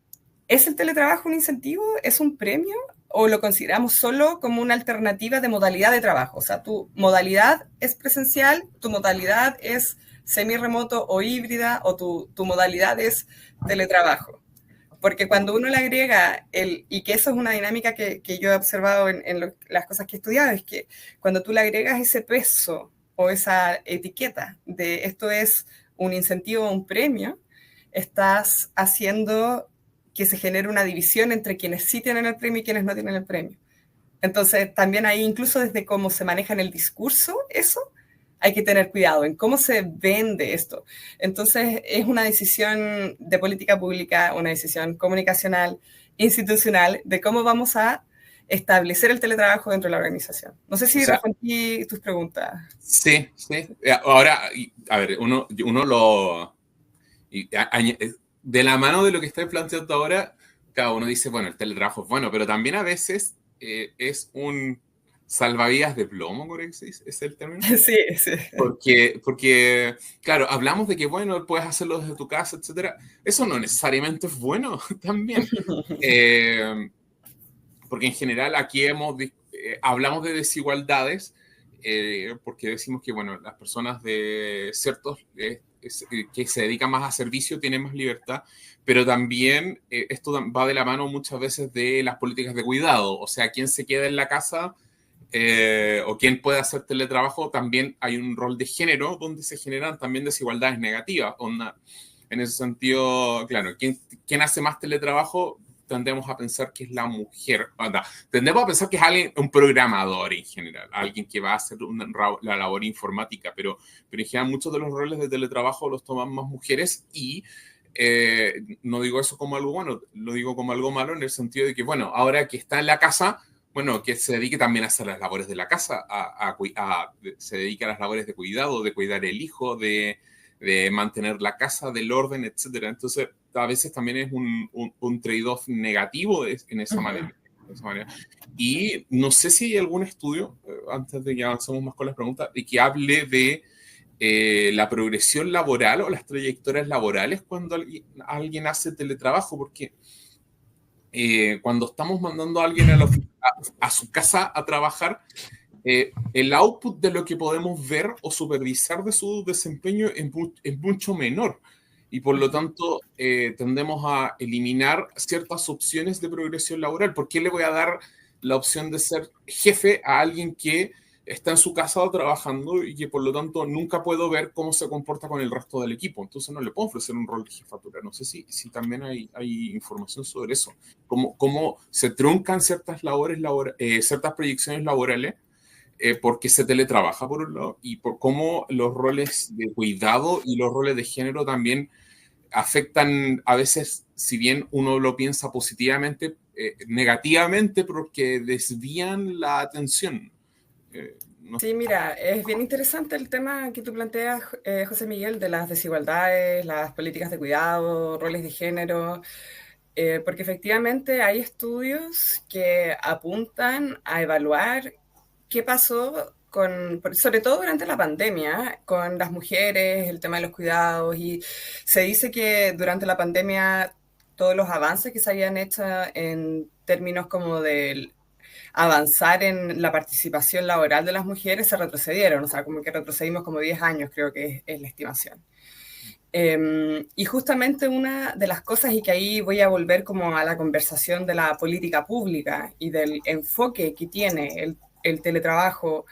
teletrabajo un incentivo? ¿Es un premio? ¿O lo consideramos solo como una alternativa de modalidad de trabajo? O sea, tu modalidad es presencial, tu modalidad es semi-remoto o híbrida, o tu modalidad es teletrabajo. Porque cuando uno le agrega y que eso es una dinámica que yo he observado en las cosas que he estudiado, es que cuando tú le agregas ese peso o esa etiqueta de esto es un incentivo o un premio, estás haciendo que se genere una división entre quienes sí tienen el premio y quienes no tienen el premio. Entonces, también ahí, incluso desde cómo se maneja en el discurso, eso, hay que tener cuidado en cómo se vende esto. Entonces, es una decisión de política pública, una decisión comunicacional, institucional, de cómo vamos a establecer el teletrabajo dentro de la organización. No sé si respondí tus preguntas. Sí, sí. Ahora, a ver, uno lo... de la mano de lo que estoy planteando ahora, cada uno dice, bueno, el teletrabajo es bueno, pero también a veces es un salvavidas de plomo, ¿correcto? ¿Es el término? Sí, sí. Porque, claro, hablamos de que, bueno, puedes hacerlo desde tu casa, etcétera. Eso no necesariamente es bueno también. Porque en general aquí hablamos de desigualdades, porque decimos que, bueno, las personas de ciertos que se dedican más a servicio tienen más libertad, pero también esto va de la mano muchas veces de las políticas de cuidado. O sea, quien se queda en la casa o quién puede hacer teletrabajo, también hay un rol de género donde se generan también desigualdades negativas. En ese sentido, claro, ¿quién hace más teletrabajo? Tendemos a pensar que es la mujer. Tendemos a pensar que es un programador en general, alguien que va a hacer la labor informática, pero en general muchos de los roles de teletrabajo los toman más mujeres y no digo eso como algo bueno, lo digo como algo malo en el sentido de que, bueno, ahora que está en la casa, bueno, que se dedique también a hacer las labores de la casa, se dedica a las labores de cuidado, de cuidar el hijo, de mantener la casa, del orden, etcétera. Entonces, a veces también es un trade-off negativo en esa manera. Y no sé si hay algún estudio, antes de que avancemos más con las preguntas, de que hable de la progresión laboral o las trayectorias laborales cuando alguien hace teletrabajo, porque cuando estamos mandando a alguien a su casa a trabajar, el output de lo que podemos ver o supervisar de su desempeño es mucho menor. Y por lo tanto, tendemos a eliminar ciertas opciones de progresión laboral. ¿Por qué le voy a dar la opción de ser jefe a alguien que está en su casa trabajando y que por lo tanto nunca puedo ver cómo se comporta con el resto del equipo? Entonces no le puedo ofrecer un rol de jefatura. No sé si también hay información sobre eso. Cómo se truncan ciertas ciertas proyecciones laborales porque se teletrabaja por un lado y por cómo los roles de cuidado y los roles de género también afectan a veces, si bien uno lo piensa positivamente, negativamente porque desvían la atención. Sí, mira, es bien interesante el tema que tú planteas, José Miguel, de las desigualdades, las políticas de cuidado, roles de género, porque efectivamente hay estudios que apuntan a evaluar qué pasó sobre todo durante la pandemia, con las mujeres, el tema de los cuidados, y se dice que durante la pandemia todos los avances que se habían hecho en términos como del avanzar en la participación laboral de las mujeres se retrocedieron, o sea, como que retrocedimos como 10 años, creo que es la estimación. Y justamente una de las cosas, y que ahí voy a volver como a la conversación de la política pública y del enfoque que tiene el teletrabajo,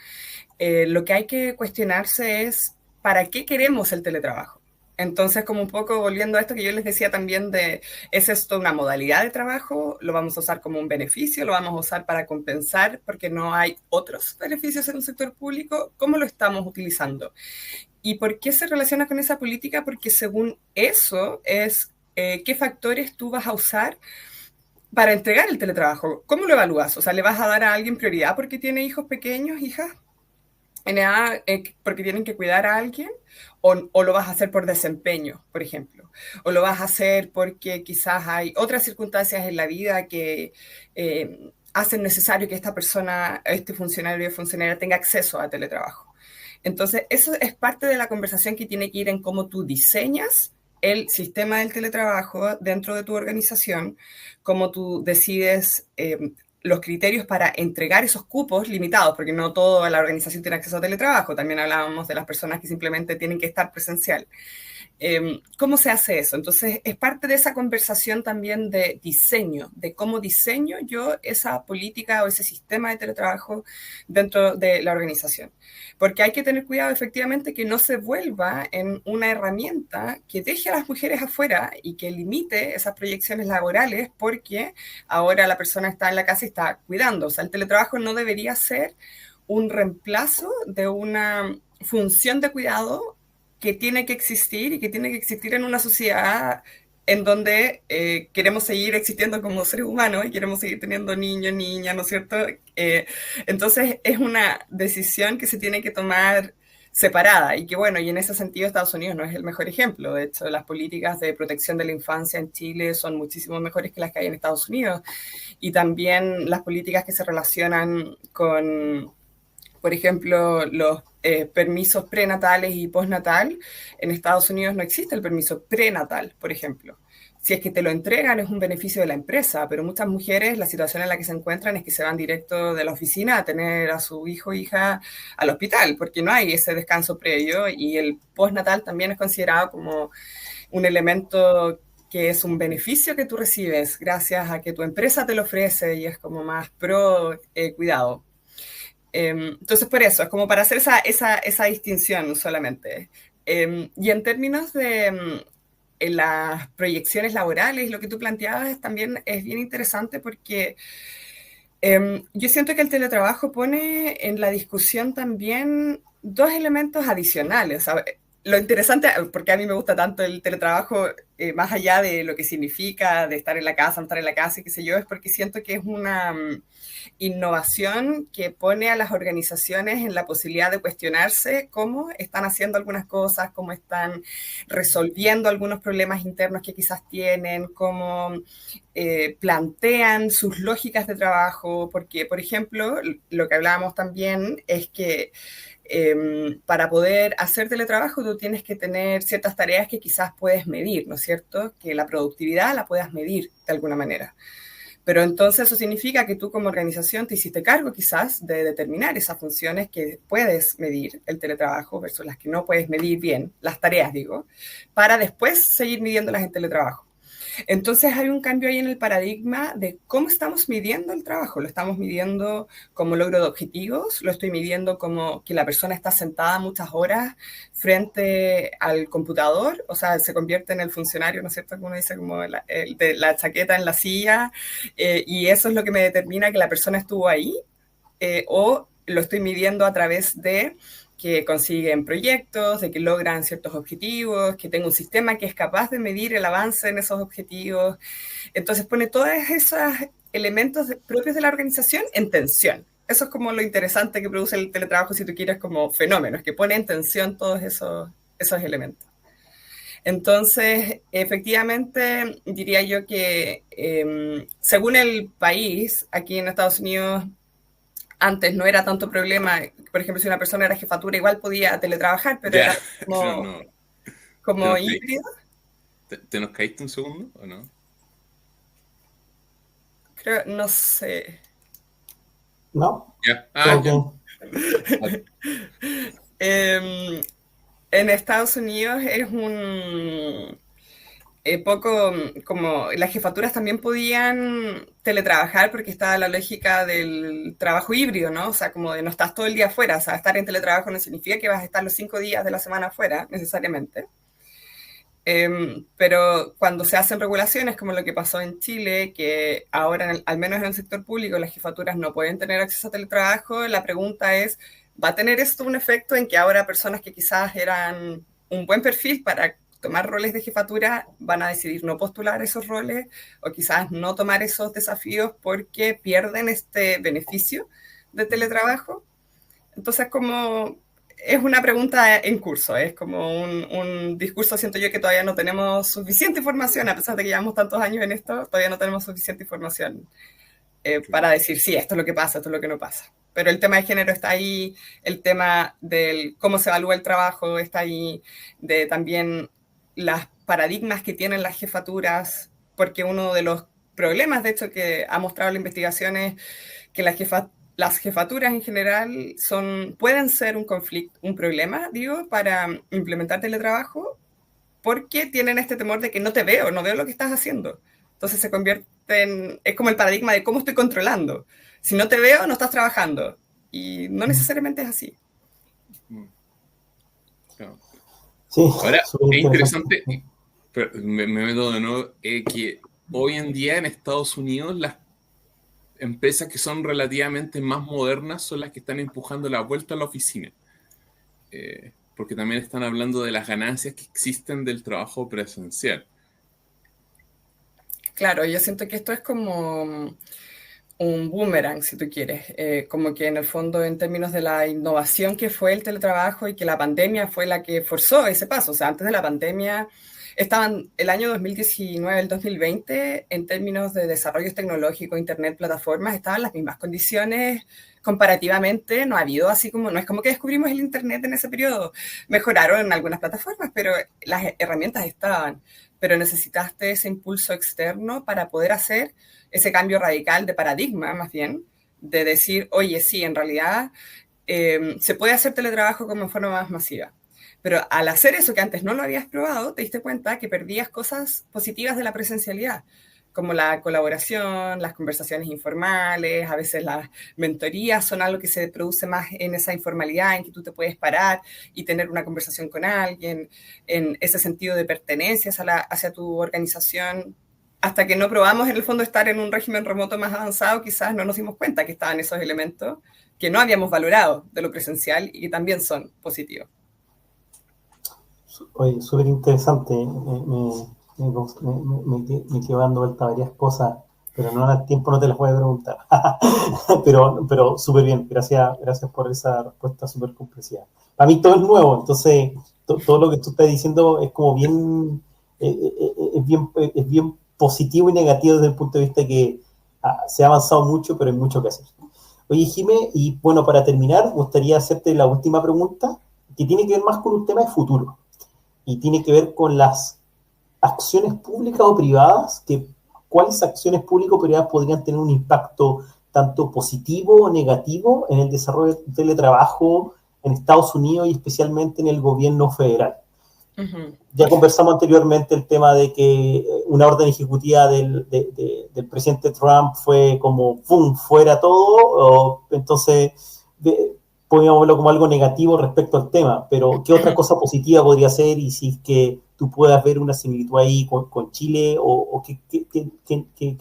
lo que hay que cuestionarse es ¿para qué queremos el teletrabajo? Entonces, como un poco volviendo a esto que yo les decía también de, ¿es esto una modalidad de trabajo? ¿Lo vamos a usar como un beneficio? ¿Lo vamos a usar para compensar porque no hay otros beneficios en un sector público? ¿Cómo lo estamos utilizando? ¿Y por qué se relaciona con esa política? Porque según eso es qué factores tú vas a usar para entregar el teletrabajo. ¿Cómo lo evalúas? O sea, ¿le vas a dar a alguien prioridad porque tiene hijos pequeños, hijas? Porque tienen que cuidar a alguien, o lo vas a hacer por desempeño, por ejemplo, o lo vas a hacer porque quizás hay otras circunstancias en la vida que hacen necesario que esta persona, este funcionario o funcionaria tenga acceso a teletrabajo. Entonces, eso es parte de la conversación que tiene que ir en cómo tú diseñas el sistema del teletrabajo dentro de tu organización, cómo tú decides los criterios para entregar esos cupos limitados, porque no toda la organización tiene acceso a teletrabajo, también hablábamos de las personas que simplemente tienen que estar presencial. ¿Cómo se hace eso? Entonces, es parte de esa conversación también de diseño, de cómo diseño yo esa política o ese sistema de teletrabajo dentro de la organización. Porque hay que tener cuidado efectivamente que no se vuelva en una herramienta que deje a las mujeres afuera y que limite esas proyecciones laborales porque ahora la persona está en la casa y está cuidando. O sea, el teletrabajo no debería ser un reemplazo de una función de cuidado que tiene que existir y que tiene que existir en una sociedad en donde queremos seguir existiendo como seres humanos y queremos seguir teniendo niños, niñas, ¿no es cierto? Entonces es una decisión que se tiene que tomar separada y que bueno, y en ese sentido Estados Unidos no es el mejor ejemplo. De hecho, las políticas de protección de la infancia en Chile son muchísimo mejores que las que hay en Estados Unidos y también las políticas que se relacionan con, por ejemplo, los permisos prenatales y postnatal. En Estados Unidos no existe el permiso prenatal, por ejemplo. Si es que te lo entregan es un beneficio de la empresa, pero muchas mujeres la situación en la que se encuentran es que se van directo de la oficina a tener a su hijo o hija al hospital, porque no hay ese descanso previo y el postnatal también es considerado como un elemento que es un beneficio que tú recibes gracias a que tu empresa te lo ofrece y es como más pro cuidado. Entonces, por eso, es como para hacer esa distinción solamente. Y en términos de en las proyecciones laborales, lo que tú planteabas también es bien interesante porque yo siento que el teletrabajo pone en la discusión también dos elementos adicionales. O sea, lo interesante, porque a mí me gusta tanto el teletrabajo, más allá de lo que significa de estar en la casa, no estar en la casa y qué sé yo, es porque siento que es una innovación que pone a las organizaciones en la posibilidad de cuestionarse cómo están haciendo algunas cosas, cómo están resolviendo algunos problemas internos que quizás tienen, cómo plantean sus lógicas de trabajo, porque, por ejemplo, lo que hablábamos también es que para poder hacer teletrabajo tú tienes que tener ciertas tareas que quizás puedes medir, ¿no es cierto? Que la productividad la puedas medir de alguna manera. Pero entonces eso significa que tú como organización te hiciste cargo quizás de determinar esas funciones que puedes medir el teletrabajo versus las que no puedes medir bien, las tareas digo, para después seguir midiéndolas en teletrabajo. Entonces hay un cambio ahí en el paradigma de cómo estamos midiendo el trabajo. Lo estamos midiendo como logro de objetivos, lo estoy midiendo como que la persona está sentada muchas horas frente al computador, o sea, se convierte en el funcionario, ¿no es cierto? Como uno dice, como el de la chaqueta en la silla, y eso es lo que me determina que la persona estuvo ahí, o lo estoy midiendo a través de que consiguen proyectos, de que logran ciertos objetivos, que tengo un sistema que es capaz de medir el avance en esos objetivos. Entonces pone todos esos elementos propios de la organización en tensión. Eso es como lo interesante que produce el teletrabajo, si tú quieres, como fenómeno, es que pone en tensión todos esos elementos. Entonces, efectivamente, diría yo que según el país, aquí en Estados Unidos, antes no era tanto problema. Por ejemplo, si una persona era jefatura, igual podía teletrabajar, pero Ya, era como, no. como híbrido. ¿Te nos caíste un segundo o no? Creo, no sé. ¿No? Ya. Ok. En Estados Unidos es un poco como las jefaturas también podían teletrabajar porque estaba la lógica del trabajo híbrido, ¿no? O sea, como de no estás todo el día afuera, o sea, estar en teletrabajo no significa que vas a estar los 5 días de la semana afuera, necesariamente. Pero cuando se hacen regulaciones, como lo que pasó en Chile, que ahora, al menos en el sector público, las jefaturas no pueden tener acceso a teletrabajo, la pregunta es, ¿va a tener esto un efecto en que ahora personas que quizás eran un buen perfil para tomar roles de jefatura van a decidir no postular esos roles o quizás no tomar esos desafíos porque pierden este beneficio de teletrabajo? Entonces, como es una pregunta en curso, es como un discurso, siento yo, que todavía no tenemos suficiente información, a pesar de que llevamos tantos años en esto, todavía no tenemos suficiente información para decir, sí, esto es lo que pasa, esto es lo que no pasa. Pero el tema de género está ahí, el tema del cómo se evalúa el trabajo está ahí, de también las paradigmas que tienen las jefaturas, porque uno de los problemas, de hecho, que ha mostrado la investigación es que las jefaturas en general pueden ser un conflicto, un problema, digo, para implementar teletrabajo, porque tienen este temor de que no te veo, no veo lo que estás haciendo. Entonces se convierte es como el paradigma de cómo estoy controlando. Si no te veo, no estás trabajando. Y no necesariamente es así. No. Sí, Ahora, súper es interesante. interesante, pero me meto de nuevo, que hoy en día en Estados Unidos las empresas que son relativamente más modernas son las que están empujando la vuelta a la oficina. Porque también están hablando de las ganancias que existen del trabajo presencial. Claro, yo siento que esto es como un boomerang, si tú quieres, como que en el fondo en términos de la innovación que fue el teletrabajo y que la pandemia fue la que forzó ese paso, o sea, antes de la pandemia estaban el año 2019, el 2020, en términos de desarrollos tecnológicos, internet, plataformas, estaban las mismas condiciones comparativamente, no ha habido así como, no es como que descubrimos el internet en ese periodo, mejoraron en algunas plataformas, pero las herramientas estaban, pero necesitaste ese impulso externo para poder hacer ese cambio radical de paradigma, más bien, de decir, oye, sí, en realidad se puede hacer teletrabajo como en forma más masiva. Pero al hacer eso que antes no lo habías probado, te diste cuenta que perdías cosas positivas de la presencialidad. como la colaboración, las conversaciones informales, a veces las mentorías son algo que se produce más en esa informalidad, en que tú te puedes parar y tener una conversación con alguien, en ese sentido de pertenencia hacia tu organización. Hasta que no probamos en el fondo estar en un régimen remoto más avanzado, quizás no nos dimos cuenta que estaban esos elementos que no habíamos valorado de lo presencial y que también son positivos. Oye, súper interesante. Me quedo dando vuelta varias cosas, pero no al tiempo, no te las voy a preguntar. pero súper bien, gracias por esa respuesta súper comprensiva. Para mí todo es nuevo, entonces todo lo que tú estás diciendo es como es bien positivo y negativo desde el punto de vista que se ha avanzado mucho, pero hay mucho que hacer. Oye, Jimé, y bueno, para terminar, me gustaría hacerte la última pregunta, que tiene que ver más con un tema de futuro, y tiene que ver con las acciones públicas o privadas, cuáles acciones públicas o privadas podrían tener un impacto tanto positivo o negativo en el desarrollo del teletrabajo en Estados Unidos y especialmente en el gobierno federal. Uh-huh. Ya conversamos anteriormente el tema de que una orden ejecutiva del presidente Trump fue como ¡pum! Fuera todo, entonces podríamos verlo como algo negativo respecto al tema, pero ¿qué otra cosa positiva podría ser? Y si es que tú puedas ver una similitud ahí con Chile, o qué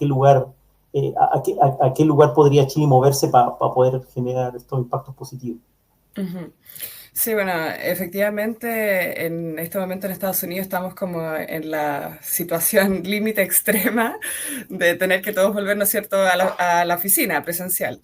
lugar, a qué lugar podría Chile moverse para poder generar estos impactos positivos. Uh-huh. Sí, bueno, efectivamente en este momento en Estados Unidos estamos como en la situación límite extrema de tener que todos volver, ¿no es cierto?, a la oficina presencial.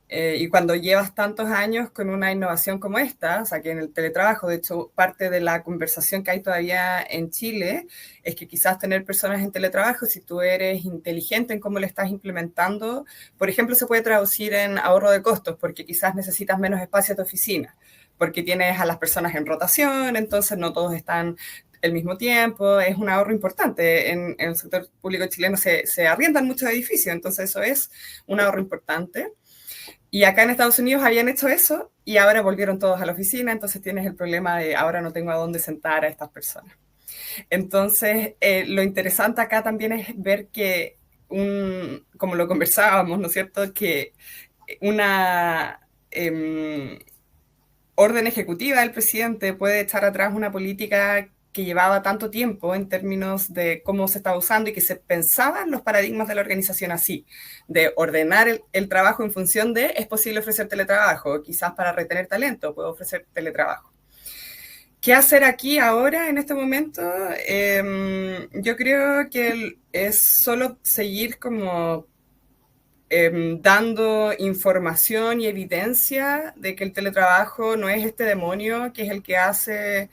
Y cuando llevas tantos años con una innovación como esta, o sea, que en el teletrabajo, de hecho, parte de la conversación que hay todavía en Chile es que quizás tener personas en teletrabajo, si tú eres inteligente en cómo lo estás implementando, por ejemplo, se puede traducir en ahorro de costos, porque quizás necesitas menos espacio en tu oficina, porque tienes a las personas en rotación, entonces no todos están al mismo tiempo, es un ahorro importante. En el sector público chileno se arriendan muchos edificios, entonces eso es un ahorro importante. Y acá en Estados Unidos habían hecho eso y ahora volvieron todos a la oficina, entonces tienes el problema de ahora no tengo a dónde sentar a estas personas. Entonces, lo interesante acá también es ver que, como lo conversábamos, ¿no es cierto?, que una orden ejecutiva del presidente puede echar atrás una política que llevaba tanto tiempo en términos de cómo se estaba usando y que se pensaban los paradigmas de la organización así, de ordenar el trabajo en función de es posible ofrecer teletrabajo, quizás para retener talento puedo ofrecer teletrabajo. ¿Qué hacer aquí ahora en este momento? Yo creo que es solo seguir como dando información y evidencia de que el teletrabajo no es este demonio que es el que hace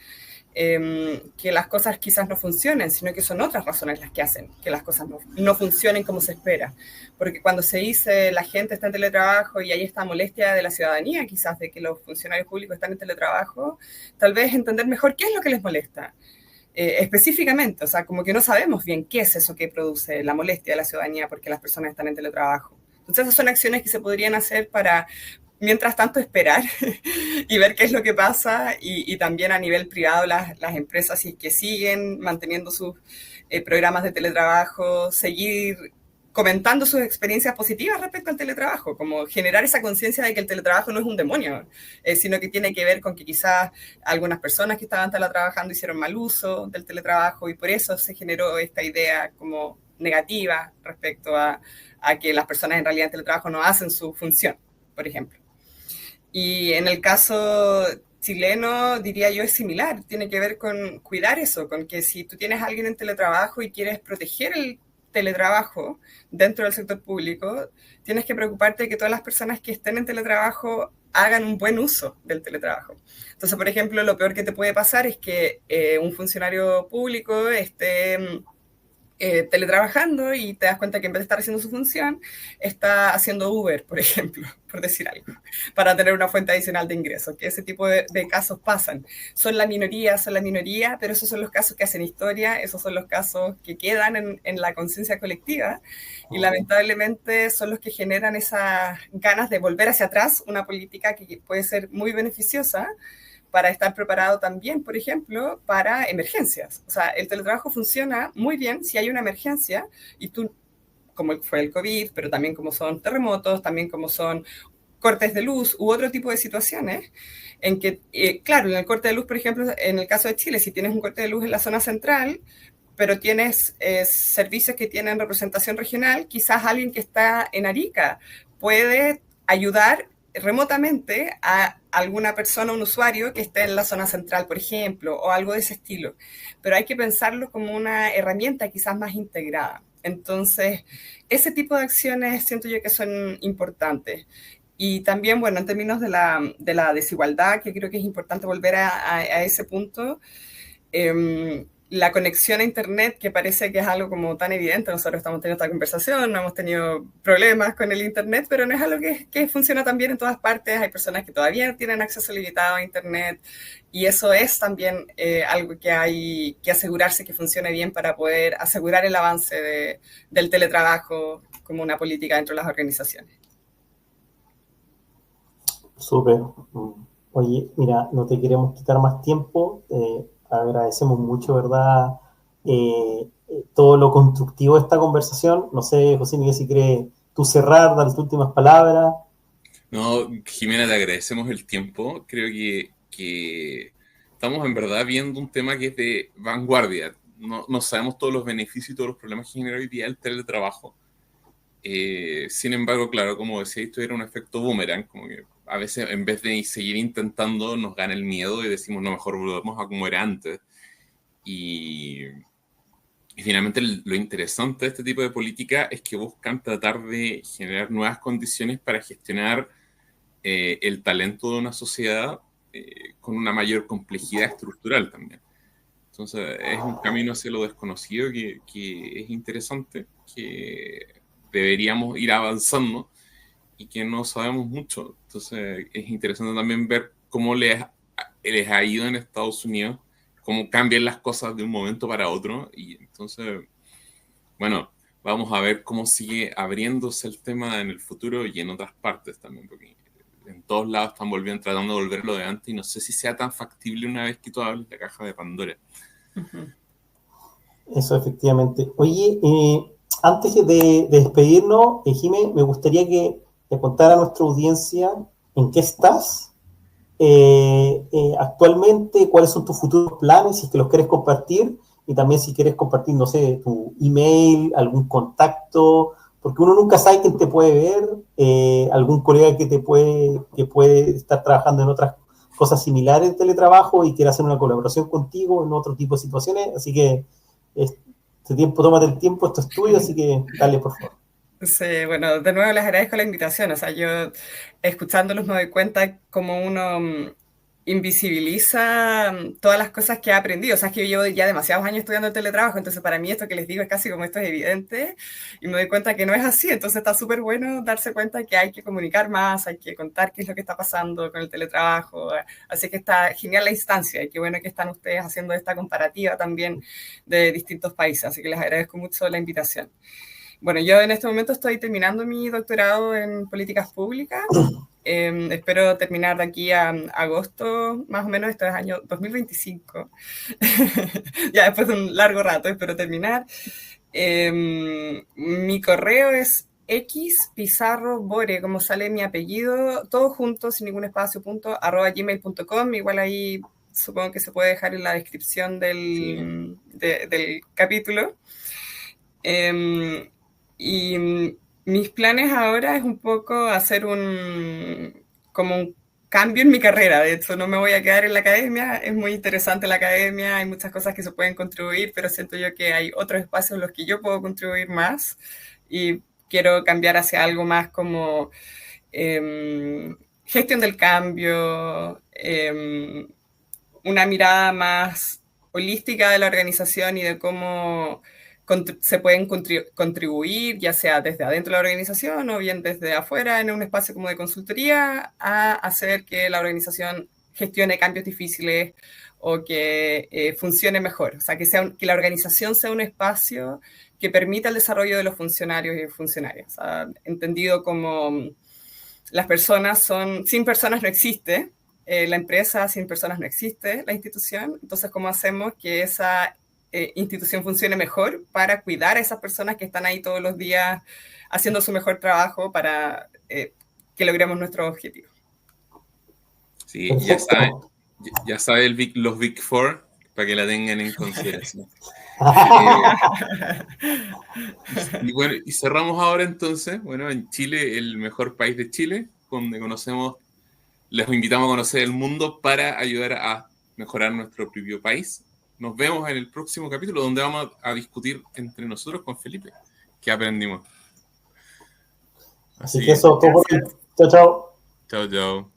que las cosas quizás no funcionen, sino que son otras razones las que hacen que las cosas no funcionen como se espera. Porque cuando se dice la gente está en teletrabajo y hay esta molestia de la ciudadanía quizás de que los funcionarios públicos están en teletrabajo, tal vez entender mejor qué es lo que les molesta. Específicamente, o sea, como que no sabemos bien qué es eso que produce la molestia de la ciudadanía porque las personas están en teletrabajo. Entonces esas son acciones que se podrían hacer para, mientras tanto, esperar y ver qué es lo que pasa y también a nivel privado las empresas que siguen manteniendo sus programas de teletrabajo, seguir comentando sus experiencias positivas respecto al teletrabajo, como generar esa conciencia de que el teletrabajo no es un demonio, sino que tiene que ver con que quizás algunas personas que estaban teletrabajando hicieron mal uso del teletrabajo y por eso se generó esta idea como negativa respecto a que las personas en realidad en teletrabajo no hacen su función, por ejemplo. Y en el caso chileno, diría yo, es similar, tiene que ver con cuidar eso, con que si tú tienes a alguien en teletrabajo y quieres proteger el teletrabajo dentro del sector público, tienes que preocuparte de que todas las personas que estén en teletrabajo hagan un buen uso del teletrabajo. Entonces, por ejemplo, lo peor que te puede pasar es que un funcionario público esté teletrabajando y te das cuenta que en vez de estar haciendo su función, está haciendo Uber, por ejemplo, por decir algo, para tener una fuente adicional de ingresos, que ese tipo de casos pasan. Son la minoría, pero esos son los casos que hacen historia, esos son los casos que quedan en la conciencia colectiva y lamentablemente son los que generan esas ganas de volver hacia atrás una política que puede ser muy beneficiosa para estar preparado también, por ejemplo, para emergencias. O sea, el teletrabajo funciona muy bien si hay una emergencia y tú como fue el COVID, pero también como son terremotos, también como son cortes de luz u otro tipo de situaciones en que, claro, en el corte de luz, por ejemplo, en el caso de Chile, si tienes un corte de luz en la zona central, pero tienes servicios que tienen representación regional, quizás alguien que está en Arica puede ayudar remotamente a alguna persona, un usuario que esté en la zona central, por ejemplo, o algo de ese estilo. Pero hay que pensarlo como una herramienta quizás más integrada. Entonces, ese tipo de acciones siento yo que son importantes. Y también, bueno, en términos de la desigualdad, que creo que es importante volver a ese punto, la conexión a Internet, que parece que es algo como tan evidente, nosotros estamos teniendo esta conversación, no hemos tenido problemas con el Internet, pero no es algo que funciona tan bien en todas partes, hay personas que todavía tienen acceso limitado a Internet, y eso es también algo que hay que asegurarse que funcione bien para poder asegurar el avance del teletrabajo como una política dentro de las organizaciones. Súper. Oye, mira, no te queremos quitar más tiempo. Agradecemos mucho, ¿verdad? Todo lo constructivo de esta conversación. No sé, José Miguel, si quieres tú cerrar, dar tus últimas palabras. No, Jimena, te agradecemos el tiempo. Creo que estamos en verdad viendo un tema que es de vanguardia. No sabemos todos los beneficios y todos los problemas que genera hoy día el teletrabajo. Sin embargo, claro, como decía, esto era un efecto boomerang, como que a veces en vez de seguir intentando nos gana el miedo y decimos, no, mejor volvemos a como era antes. Y finalmente lo interesante de este tipo de política es que buscan tratar de generar nuevas condiciones para gestionar el talento de una sociedad con una mayor complejidad estructural también. Entonces es un camino hacia lo desconocido que es interesante, que deberíamos ir avanzando y que no sabemos mucho. Entonces es interesante también ver cómo les ha ido en Estados Unidos, cómo cambian las cosas de un momento para otro. Y entonces, bueno, vamos a ver cómo sigue abriéndose el tema en el futuro y en otras partes también, porque en todos lados están tratando de volverlo de antes y no sé si sea tan factible una vez que tú hables de la caja de Pandora. Eso, efectivamente. Oye, antes de despedirnos, Jimé, me gustaría que le contara a nuestra audiencia en qué estás actualmente, cuáles son tus futuros planes, si es que los quieres compartir, y también si quieres compartir, no sé, tu email, algún contacto, porque uno nunca sabe quién te puede ver, algún colega que puede estar trabajando en otras cosas similares de teletrabajo y quiere hacer una colaboración contigo en otro tipo de situaciones, así que este tiempo, tómate el tiempo, esto es tuyo, así que dale, por favor. Sí, bueno, de nuevo les agradezco la invitación. O sea, yo escuchándolos me doy cuenta cómo uno invisibiliza todas las cosas que ha aprendido. O sea, es que yo llevo ya demasiados años estudiando el teletrabajo, entonces para mí esto que les digo es casi como esto es evidente y me doy cuenta que no es así. Entonces está súper bueno darse cuenta que hay que comunicar más, hay que contar qué es lo que está pasando con el teletrabajo. Así que está genial la instancia y qué bueno que están ustedes haciendo esta comparativa también de distintos países. Así que les agradezco mucho la invitación. Bueno, yo en este momento estoy terminando mi doctorado en políticas públicas. Espero terminar de aquí a agosto, más o menos, esto es año 2025. Ya después de un largo rato, espero terminar. Mi correo es xpizarrobore, como sale mi apellido, todo junto, sin ningún espacio, @gmail.com. Igual ahí supongo que se puede dejar en la descripción del capítulo. Y mis planes ahora es un poco hacer como un cambio en mi carrera. De hecho, no me voy a quedar en la academia. Es muy interesante la academia, hay muchas cosas que se pueden contribuir, pero siento yo que hay otros espacios en los que yo puedo contribuir más y quiero cambiar hacia algo más como gestión del cambio, una mirada más holística de la organización y de cómo se pueden contribuir, ya sea desde adentro de la organización o bien desde afuera, en un espacio como de consultoría, a hacer que la organización gestione cambios difíciles o que funcione mejor. O sea, que la organización sea un espacio que permita el desarrollo de los funcionarios y funcionarias. O sea, entendido como las personas sin personas no existe, la empresa sin personas no existe, la institución. Entonces, ¿cómo hacemos que institución funcione mejor para cuidar a esas personas que están ahí todos los días haciendo su mejor trabajo para que logremos nuestros objetivos. Sí, Perfecto. ya sabe los Big Four, para que la tengan en consideración. Y bueno, y cerramos ahora entonces, bueno, en Chile, el mejor país de Chile, donde les invitamos a conocer el mundo para ayudar a mejorar nuestro propio país. Nos vemos en el próximo capítulo, donde vamos a discutir entre nosotros con Felipe qué aprendimos. Así que eso, todo por hoy. Chao, chao. Chao, chao.